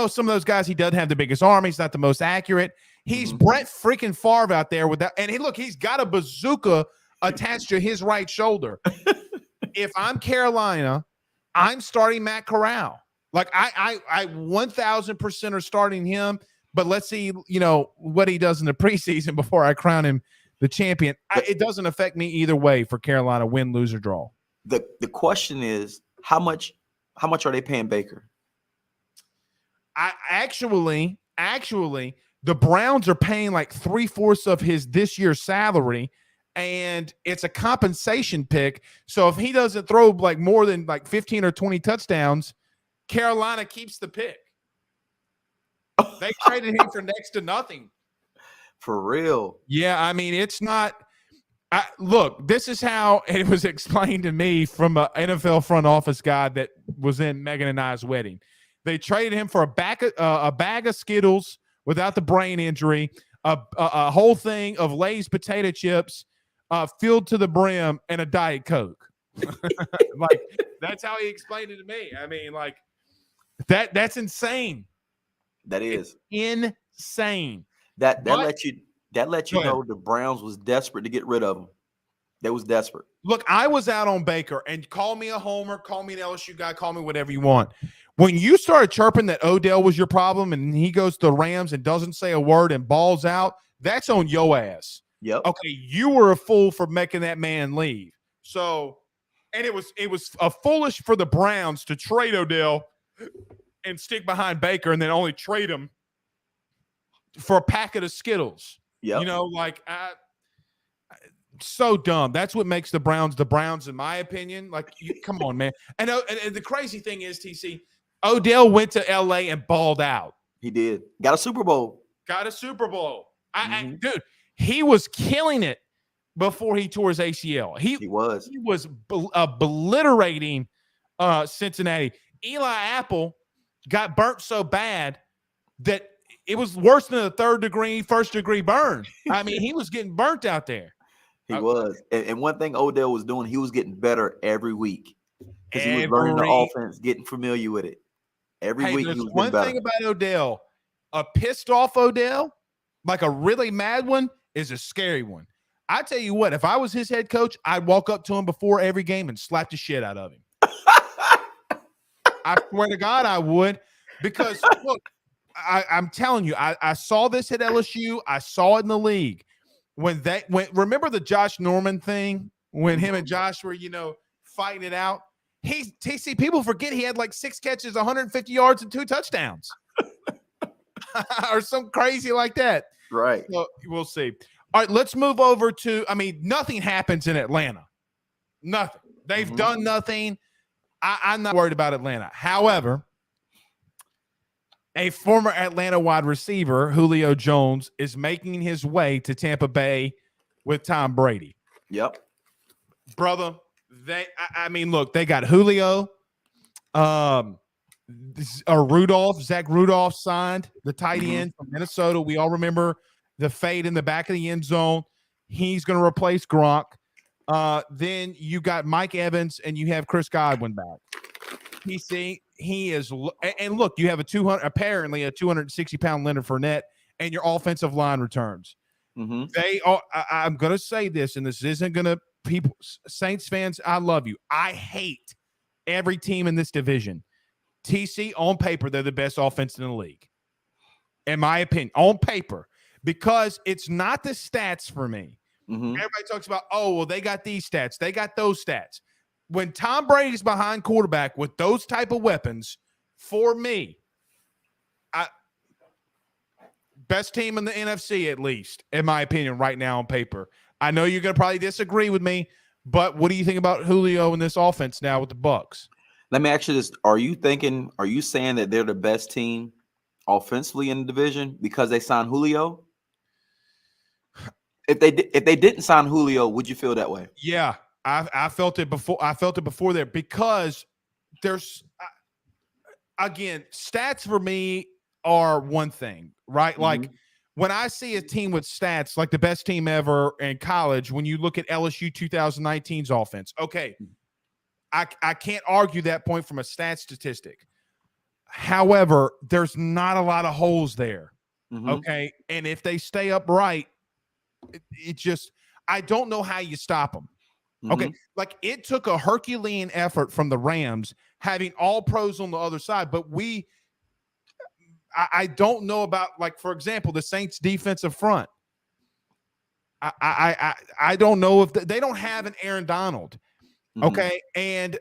some of those guys, he doesn't have the biggest arm. He's not the most accurate. He's Brett freaking Favre out there with that. And he's got a bazooka attached to his right shoulder. If I'm Carolina, I'm starting Matt Corral. Like, I 1,000% are starting him. But let's see, what he does in the preseason before I crown him the champion. It doesn't affect me either way for Carolina, win, lose, or draw. The question is, how much are they paying Baker? Actually, the Browns are paying like 3/4 of his this year's salary, and it's a compensation pick. So if he doesn't throw like more than like 15 or 20 touchdowns, Carolina keeps the pick. They traded him for next to nothing. For real. Yeah, I mean, it's not look, this is how it was explained to me from an NFL front office guy that was in Megan and I's wedding. They traded him for a bag of Skittles without the brain injury, a whole thing of Lay's potato chips filled to the brim, and a Diet Coke. Like, that's how he explained it to me. I mean, like, that's insane. That is insane. That lets you know the Browns was desperate to get rid of him. They was desperate. Look, I was out on Baker, and call me a homer, call me an LSU guy, call me whatever you want. When you started chirping that Odell was your problem and he goes to the Rams and doesn't say a word and balls out, that's on your ass. Yep. Okay, you were a fool for making that man leave. So And it was foolish for the Browns to trade Odell and stick behind Baker and then only trade him for a packet of Skittles. Yep. You know, like so dumb. That's what makes the Browns, in my opinion. Like, come on, man. And the crazy thing is, TC, Odell went to LA and balled out. He did. Got a Super Bowl. Dude, he was killing it before he tore his ACL. He was obliterating Cincinnati. Eli Apple got burnt so bad that it was worse than a first-degree burn. I mean, he was getting burnt out there. He was. And one thing Odell was doing, he was getting better every week because he was learning the offense, getting familiar with it. Every week he was getting better. One thing about Odell, a pissed-off Odell, like a really mad one, is a scary one. I tell you what, if I was his head coach, I'd walk up to him before every game and slap the shit out of him. I swear to God, I would. Because, look, I'm telling you, I saw this at LSU. I saw it in the league. Remember the Josh Norman thing when him and Josh were, fighting it out? TC, people forget he had like 6 catches, 150 yards, and 2 touchdowns. Or something crazy like that. Right. So we'll see. All right, let's move over to, nothing happens in Atlanta. Nothing. They've done nothing. I'm not worried about Atlanta. However, a former Atlanta wide receiver, Julio Jones, is making his way to Tampa Bay with Tom Brady. Yep. Brother, look, they got Julio, Zach Rudolph signed, the tight end from Minnesota. We all remember the fade in the back of the end zone. He's going to replace Gronk. Then you got Mike Evans and you have Chris Godwin back. He is, and look, you have apparently a 260-pound Leonard Fournette, and your offensive line returns. They are. I'm going to say this, and this isn't going to Saints fans. I love you. I hate every team in this division. TC, on paper, they're the best offense in the league, in my opinion, on paper, because it's not the stats for me. Everybody talks about, they got these stats, they got those stats. When Tom Brady's behind quarterback with those type of weapons, for me, best team in the NFC, at least, in my opinion, right now on paper. I know you're going to probably disagree with me, but what do you think about Julio and this offense now with the Bucs? Let me ask you this. Are you saying that they're the best team offensively in the division because they signed Julio? If they didn't sign Julio, would you feel that way? Yeah, I felt it before. I felt it before there because there's again, stats for me are one thing, right? Like when I see a team with stats, like the best team ever in college, when you look at LSU 2019's offense, okay, I can't argue that point from a stat statistic. However, there's not a lot of holes there, okay? And if they stay upright, it just – I don't know how you stop them. Okay, like it took a Herculean effort from the Rams having all pros on the other side, but I don't know about, like, for example, the Saints defensive front. I don't know if they don't have an Aaron Donald, okay, and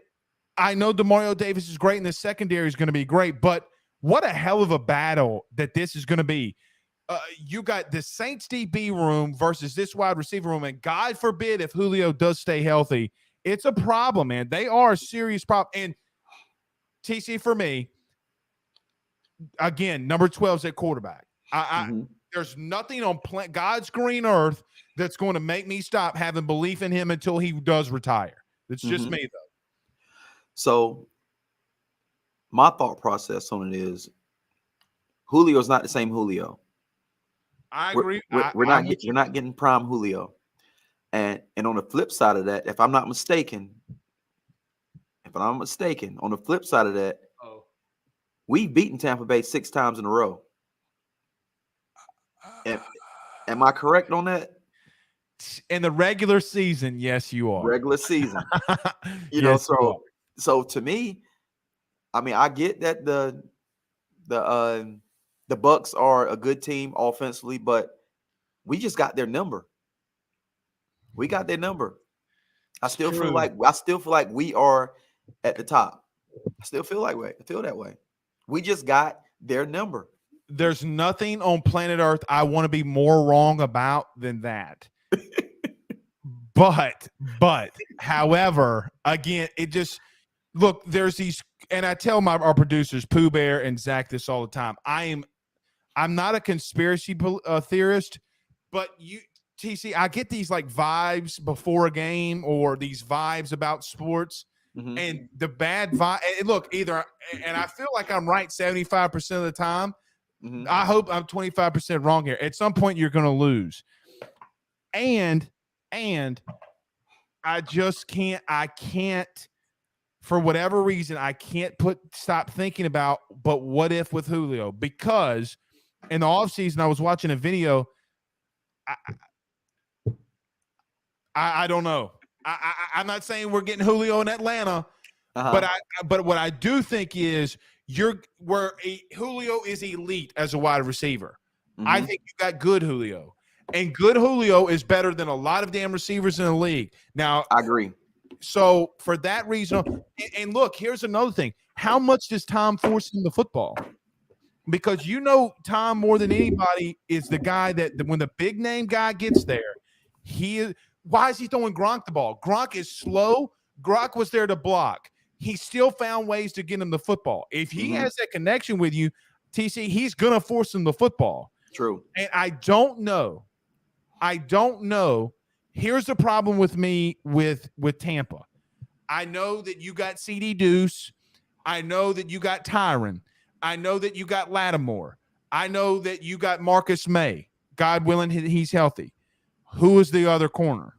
I know DeMario Davis is great and the secondary is going to be great, but what a hell of a battle that this is going to be. You got the Saints DB room versus this wide receiver room, and God forbid if Julio does stay healthy, it's a problem, man. They are a serious problem. And TC, for me, again, number 12 is at quarterback. There's nothing on God's green earth that's going to make me stop having belief in him until he does retire. It's just me, though. So my thought process on it is Julio's not the same Julio. I agree. We're not getting prime Julio. And on the flip side of that, if I'm not mistaken, on the flip side of that, we've beaten Tampa Bay 6 times in a row. Am I correct on that? In the regular season, yes, you are. Regular season. So to me, I get that the Bucs are a good team offensively, but we just got their number. I still feel like we are at the top. I still feel that way. We just got their number. There's nothing on planet Earth I want to be more wrong about than that. But, however, again, it just look. There's these, and I tell our producers, Pooh Bear and Zach, this all the time. I'm not a conspiracy theorist, but TC, I get these like vibes before a game or these vibes about sports, and the bad vibe. Look, either, and I feel like I'm right 75% of the time. I hope I'm 25% wrong here. At some point, you're going to lose, and I just can't. I can't, for whatever reason, I can't stop thinking about. But what if with Julio? Because in the offseason, I was watching a video. I don't know. I'm not saying we're getting Julio in Atlanta, but what I do think is Julio is elite as a wide receiver. I think you got good Julio, and good Julio is better than a lot of damn receivers in the league. Now, I agree. So for that reason, and look, here's another thing: how much does Tom force him the football? Because Tom more than anybody is the guy that when the big name guy gets there, he is. Why is he throwing Gronk the ball? Gronk is slow. Gronk was there to block. He still found ways to get him the football. If he has that connection with you, TC, he's going to force him the football. True. And I don't know. Here's the problem with me with Tampa. I know that you got CD Deuce. I know that you got Tyron. I know that you got Lattimore. I know that you got Marcus May. God willing, he's healthy. Who is the other corner?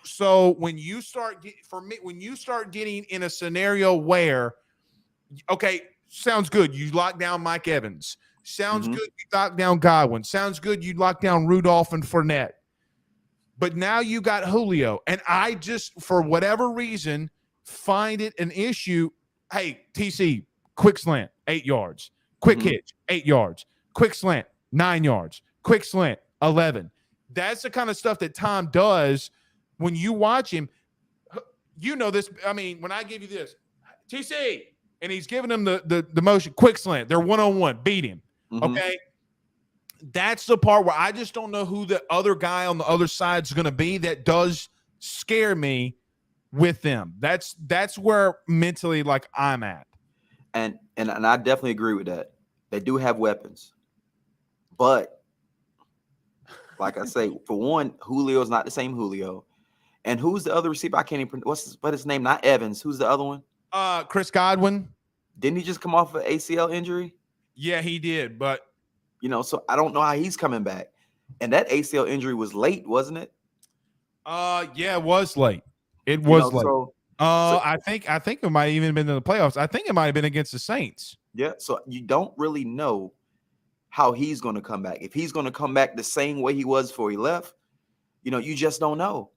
So when you start getting in a scenario where, okay, sounds good. You lock down Mike Evans. Sounds good. You lock down Godwin. Sounds good. You lock down Rudolph and Fournette. But now you got Julio. And I just, for whatever reason, find it an issue. Hey, TC, quick slant, 8 yards. Quick hitch, 8 yards. Quick slant, 9 yards. Quick slant, 11. That's the kind of stuff that Tom does when you watch him. You know this. I mean, when I give you this, TC, and he's giving him the motion, quick slant. They're one-on-one. Beat him. Okay? That's the part where I just don't know who the other guy on the other side is going to be that does scare me with them. That's where mentally, like, I'm at. And I definitely agree with that. They do have weapons. But like I say, for one, Julio's not the same Julio. And who's the other receiver? I can't even what's his name? Not Evans. Who's the other one? Chris Godwin. Didn't he just come off an ACL injury? Yeah, he did. But so I don't know how he's coming back. And that ACL injury was late, wasn't it? Yeah, it was late. It was late. So I think it might have even been in the playoffs. I think it might have been against the Saints. Yeah. So you don't really know how he's going to come back. If he's going to come back the same way he was before he left, you just don't know.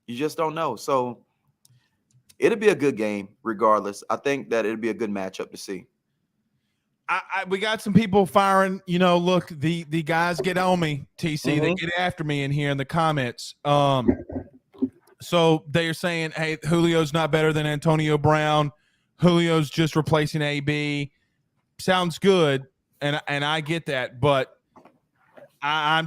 You just don't know. So it'll be a good game regardless. I think that it'll be a good matchup to see. We got some people firing, look, the guys get on me, TC. They get after me in here in the comments. So they're saying, hey, Julio's not better than Antonio Brown. Julio's just replacing AB. Sounds good. And I get that, but I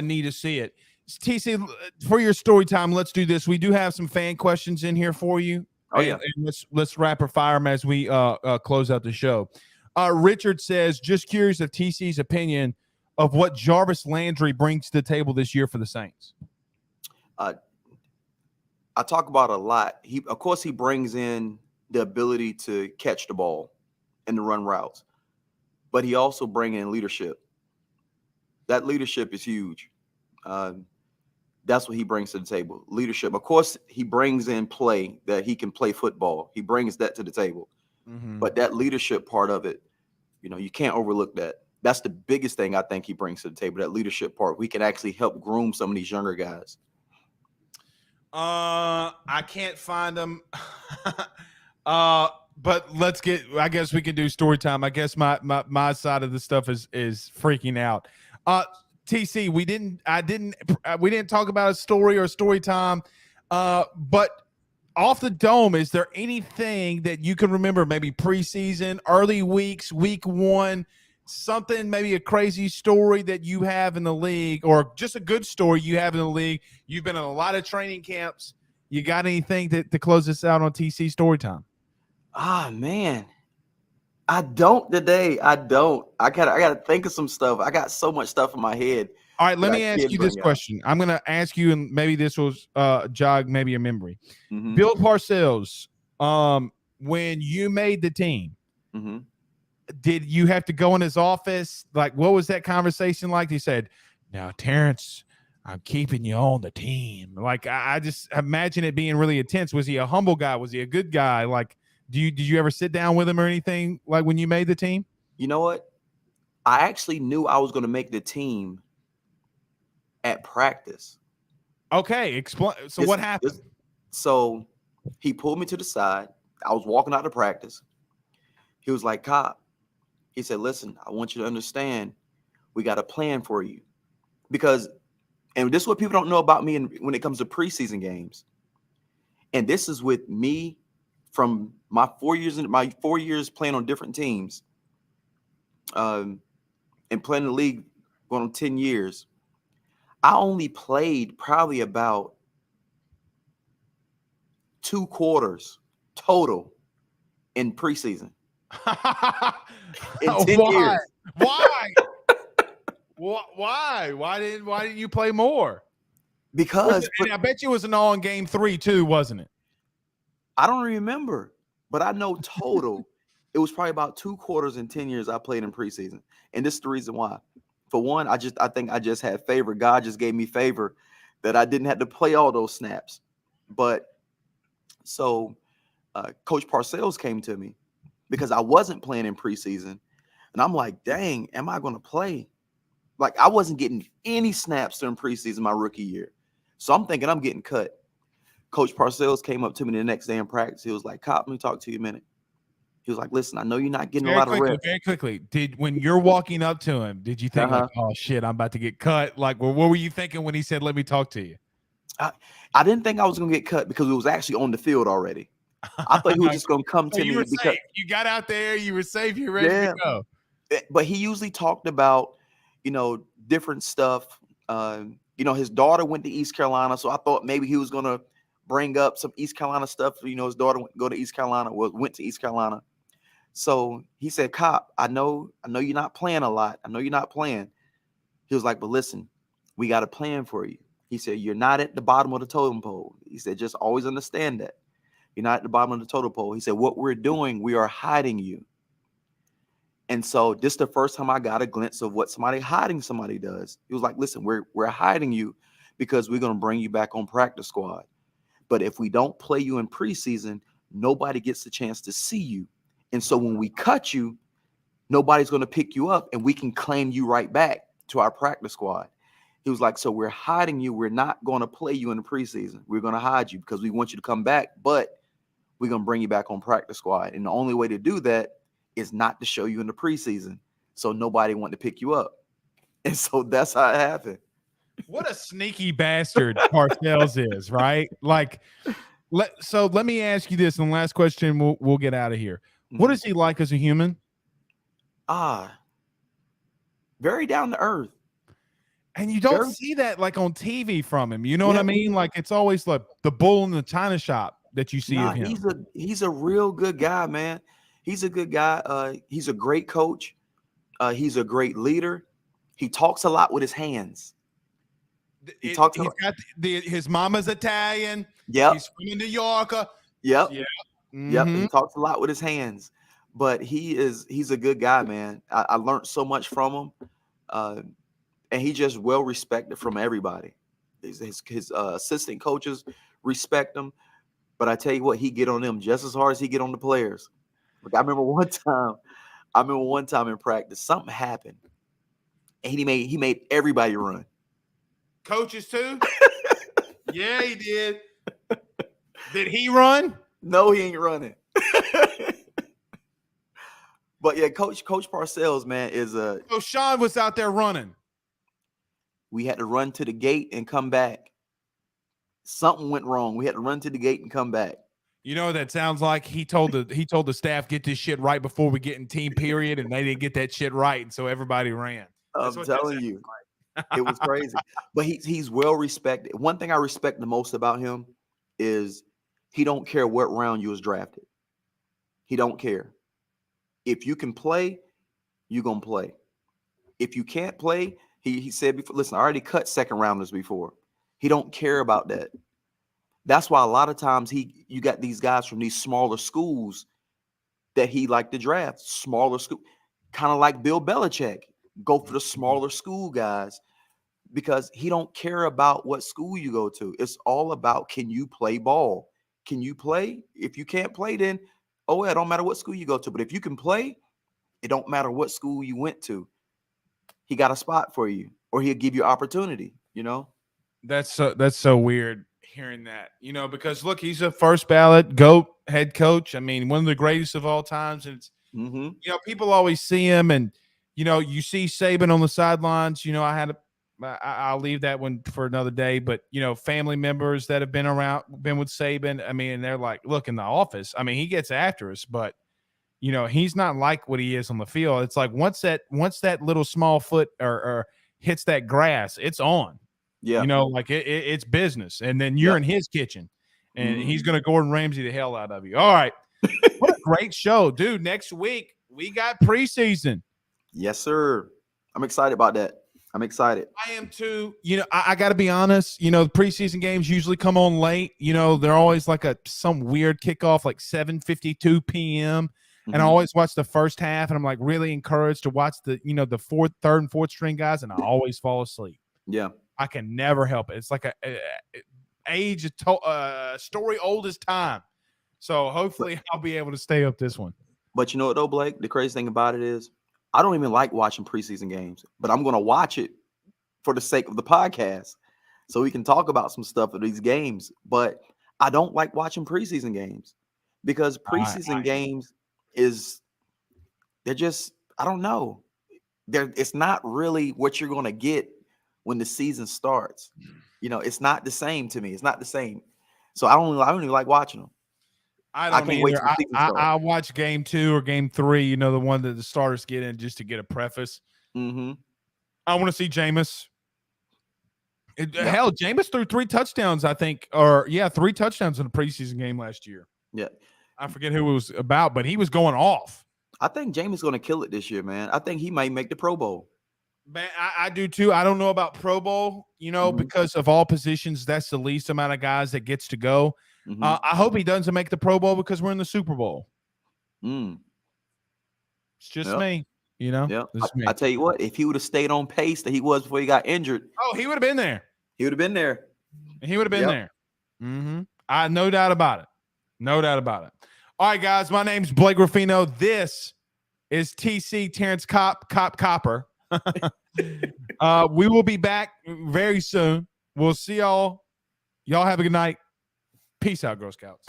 need to see it. TC, for your story time, let's do this. We do have some fan questions in here for you. Oh, yeah. And let's rapid fire them as we close out the show. Richard says, just curious of TC's opinion of what Jarvis Landry brings to the table this year for the Saints. I talk about a lot. He brings in the ability to catch the ball and to run routes, but he also brings in leadership. That leadership is huge. That's what he brings to the table. Leadership. Of course, he brings in play that he can play football. He brings that to the table. But that leadership part of it, you can't overlook that. That's the biggest thing I think he brings to the table, that leadership part. We can actually help groom some of these younger guys. I can't find them. But I guess we can do story time. I guess my side of the stuff is freaking out. TC, we didn't talk about a story or story time, but off the dome, is there anything that you can remember, maybe preseason, early weeks, week one, something, maybe a crazy story that you have in the league, or just a good story you have in the league? You've been in a lot of training camps. You got anything to close this out on TC story time? Ah, man. I don't today. I don't. I gotta think of some stuff. I got so much stuff in my head. All right, let me I ask can't you this bring out. question. I'm going to ask you, and maybe this will jog maybe your memory. Mhm. Bill Parcells, when you made the team, Mhm. did you have to go in his office? Like, what was that conversation like? He said, "Now, Terrence, I'm keeping you on the team." Like, I just imagine it being really intense. Was he a humble guy? Was he a good guy? Like, did you ever sit down with him or anything like when you made the team? You know what? I actually knew I was going to make the team at practice. Okay, explain. So what happened? So he pulled me to the side. I was walking out of practice. He was like, "Cop," he said, "Listen, I want you to understand, we got a plan for you." Because, and this is what people don't know about me when it comes to preseason games. And this is with me from my 4 years playing on different teams, and playing in the league going on 10 years. I only played probably about 2 quarters total in preseason in 10 Why? years. Why? Why? Why didn't you play more? Because And I bet you it was an all in game 3 too, wasn't it? I don't remember, but I know total it was probably about 2 quarters in 10 years I played in preseason. And this is the reason why. For one, I think I just had favor. God just gave me favor that I didn't have to play all those snaps. But so Coach Parcells came to me because I wasn't playing in preseason. And I'm like, dang, am I going to play? Like, I wasn't getting any snaps during preseason my rookie year. So I'm thinking I'm getting cut. Coach Parcells came up to me the next day in practice. He was like, "Cop, let me talk to you a minute." He was like, "Listen, I know you're not getting a lot of reps." Very quickly. When you're walking up to him, did you think like, "Oh shit, I'm about to get cut"? Like, what were you thinking when he said, "Let me talk to you"? I didn't think I was going to get cut because it was actually on the field already. I thought he was just going to come to me because safe. You got out there, you were safe, you're ready to go. But he usually talked about, different stuff. His daughter went to East Carolina, so I thought maybe he was going to bring up some East Carolina stuff. His daughter went to East Carolina. So he said, "Cop, I know you're not playing a lot. I know you're not playing." He was like, "But listen, we got a plan for you." He said, "You're not at the bottom of the totem pole." He said, "Just always understand that. You're not at the bottom of the totem pole." He said, "What we're doing, we are hiding you." And so this is the first time I got a glimpse of what hiding somebody does. He was like, "Listen, we're hiding you because we're going to bring you back on practice squad. But if we don't play you in preseason, nobody gets the chance to see you. And so when we cut you, nobody's going to pick you up and we can claim you right back to our practice squad." He was like, "So we're hiding you. We're not going to play you in the preseason. We're going to hide you because we want you to come back, but we're going to bring you back on practice squad. And the only way to do that is not to show you in the preseason. So nobody wanted to pick you up." And so that's how it happened. What a sneaky bastard Parcells is, right? Like, let me ask you this, and the last question, we'll get out of here. What is he like as a human? Very down to earth. And you don't see that like on TV from him. You know what I mean? Like, it's always like the bull in the china shop that you see of him. He's a real good guy, man. He's a good guy. He's a great coach. He's a great leader. He talks a lot with his hands. He's got his mama's Italian. Yep. He's from New York. Yep. Yeah. Yep. He talks a lot with his hands, but he's a good guy, man. I learned so much from him. And he just well respected from everybody. His assistant coaches respect him, but I tell you what, he get on them just as hard as he get on the players. Like, I remember one time in practice, something happened, and he made everybody run. Coaches too? Yeah, he did. Did he run? No, he ain't running. But yeah, Coach Parcells, man, is a. So Sean was out there running. We had to run to the gate and come back. Something went wrong. We had to run to the gate and come back. You know what that sounds like? He told the staff, get this shit right before we get in team period, and they didn't get that shit right, and so everybody ran. I'm telling you, it was crazy. But he's well respected. One thing I respect the most about him is he don't care what round you was drafted. He don't care. If you can play, you're gonna play. If you can't play, he said before, listen, I already cut second rounders before. He don't care about that. That's why a lot of times you got these guys from these smaller schools that he like to draft. Smaller school, kind of like Bill Belichick. Go for the smaller school guys because he don't care about what school you go to. It's all about, can you play ball? Can you play? If you can't play, then it don't matter what school you go to. But if you can play, it don't matter what school you went to. He got a spot for you, or he'll give you opportunity. You know, that's so weird hearing that. You know, because look, he's a first ballot GOAT head coach. I mean, one of the greatest of all times. And it's, you know, people always see him, and you know, you see Saban on the sidelines. You know, I'll leave that one for another day. But you know, family members that have been with Saban. I mean, they're like, look, in the office. I mean, he gets after us, but you know, he's not like what he is on the field. It's like once that little small foot or hits that grass, it's on. Yeah, you know, like it's business. And then you're in his kitchen, and he's going to Gordon Ramsay the hell out of you. All right, what a great show, dude! Next week we got preseason. Yes, sir. I'm excited about that. I'm excited. I am too. You know, I got to be honest. You know, the preseason games usually come on late. You know, they're always like some weird kickoff, like 7:52 p.m. And I always watch the first half, and I'm like really encouraged to watch the third and fourth string guys, and I always fall asleep. Yeah, I can never help it. It's like a story old as time. So hopefully I'll be able to stay up this one. But you know what though, Blake? The crazy thing about it is I don't even like watching preseason games, but I'm going to watch it for the sake of the podcast so we can talk about some stuff of these games. But I don't like watching preseason games because preseason games they're just, I don't know. It's not really what you're going to get when the season starts. You know, it's not the same to me. It's not the same. So I don't even like watching them. I can't wait. I watch game 2 or game 3, you know, the one that the starters get in just to get a preface. I want to see Jameis. Hell, Jameis threw 3 touchdowns, I think, 3 touchdowns in a preseason game last year. Yeah. I forget who it was about, but he was going off. I think Jameis going to kill it this year, man. I think he might make the Pro Bowl. Man, I do too. I don't know about Pro Bowl, you know, because of all positions, that's the least amount of guys that gets to go. I hope he doesn't make the Pro Bowl because we're in the Super Bowl. It's just me, you know. Yeah. I tell you what, if he would have stayed on pace that he was before he got injured. Oh, he would have been there. He would have been there. He would have been there. I no doubt about it. No doubt about it. All right, guys. My name's Blake Ruffino. This is TC Terrence Copper. We will be back very soon. We'll see y'all. Y'all have a good night. Peace out, Girl Scouts.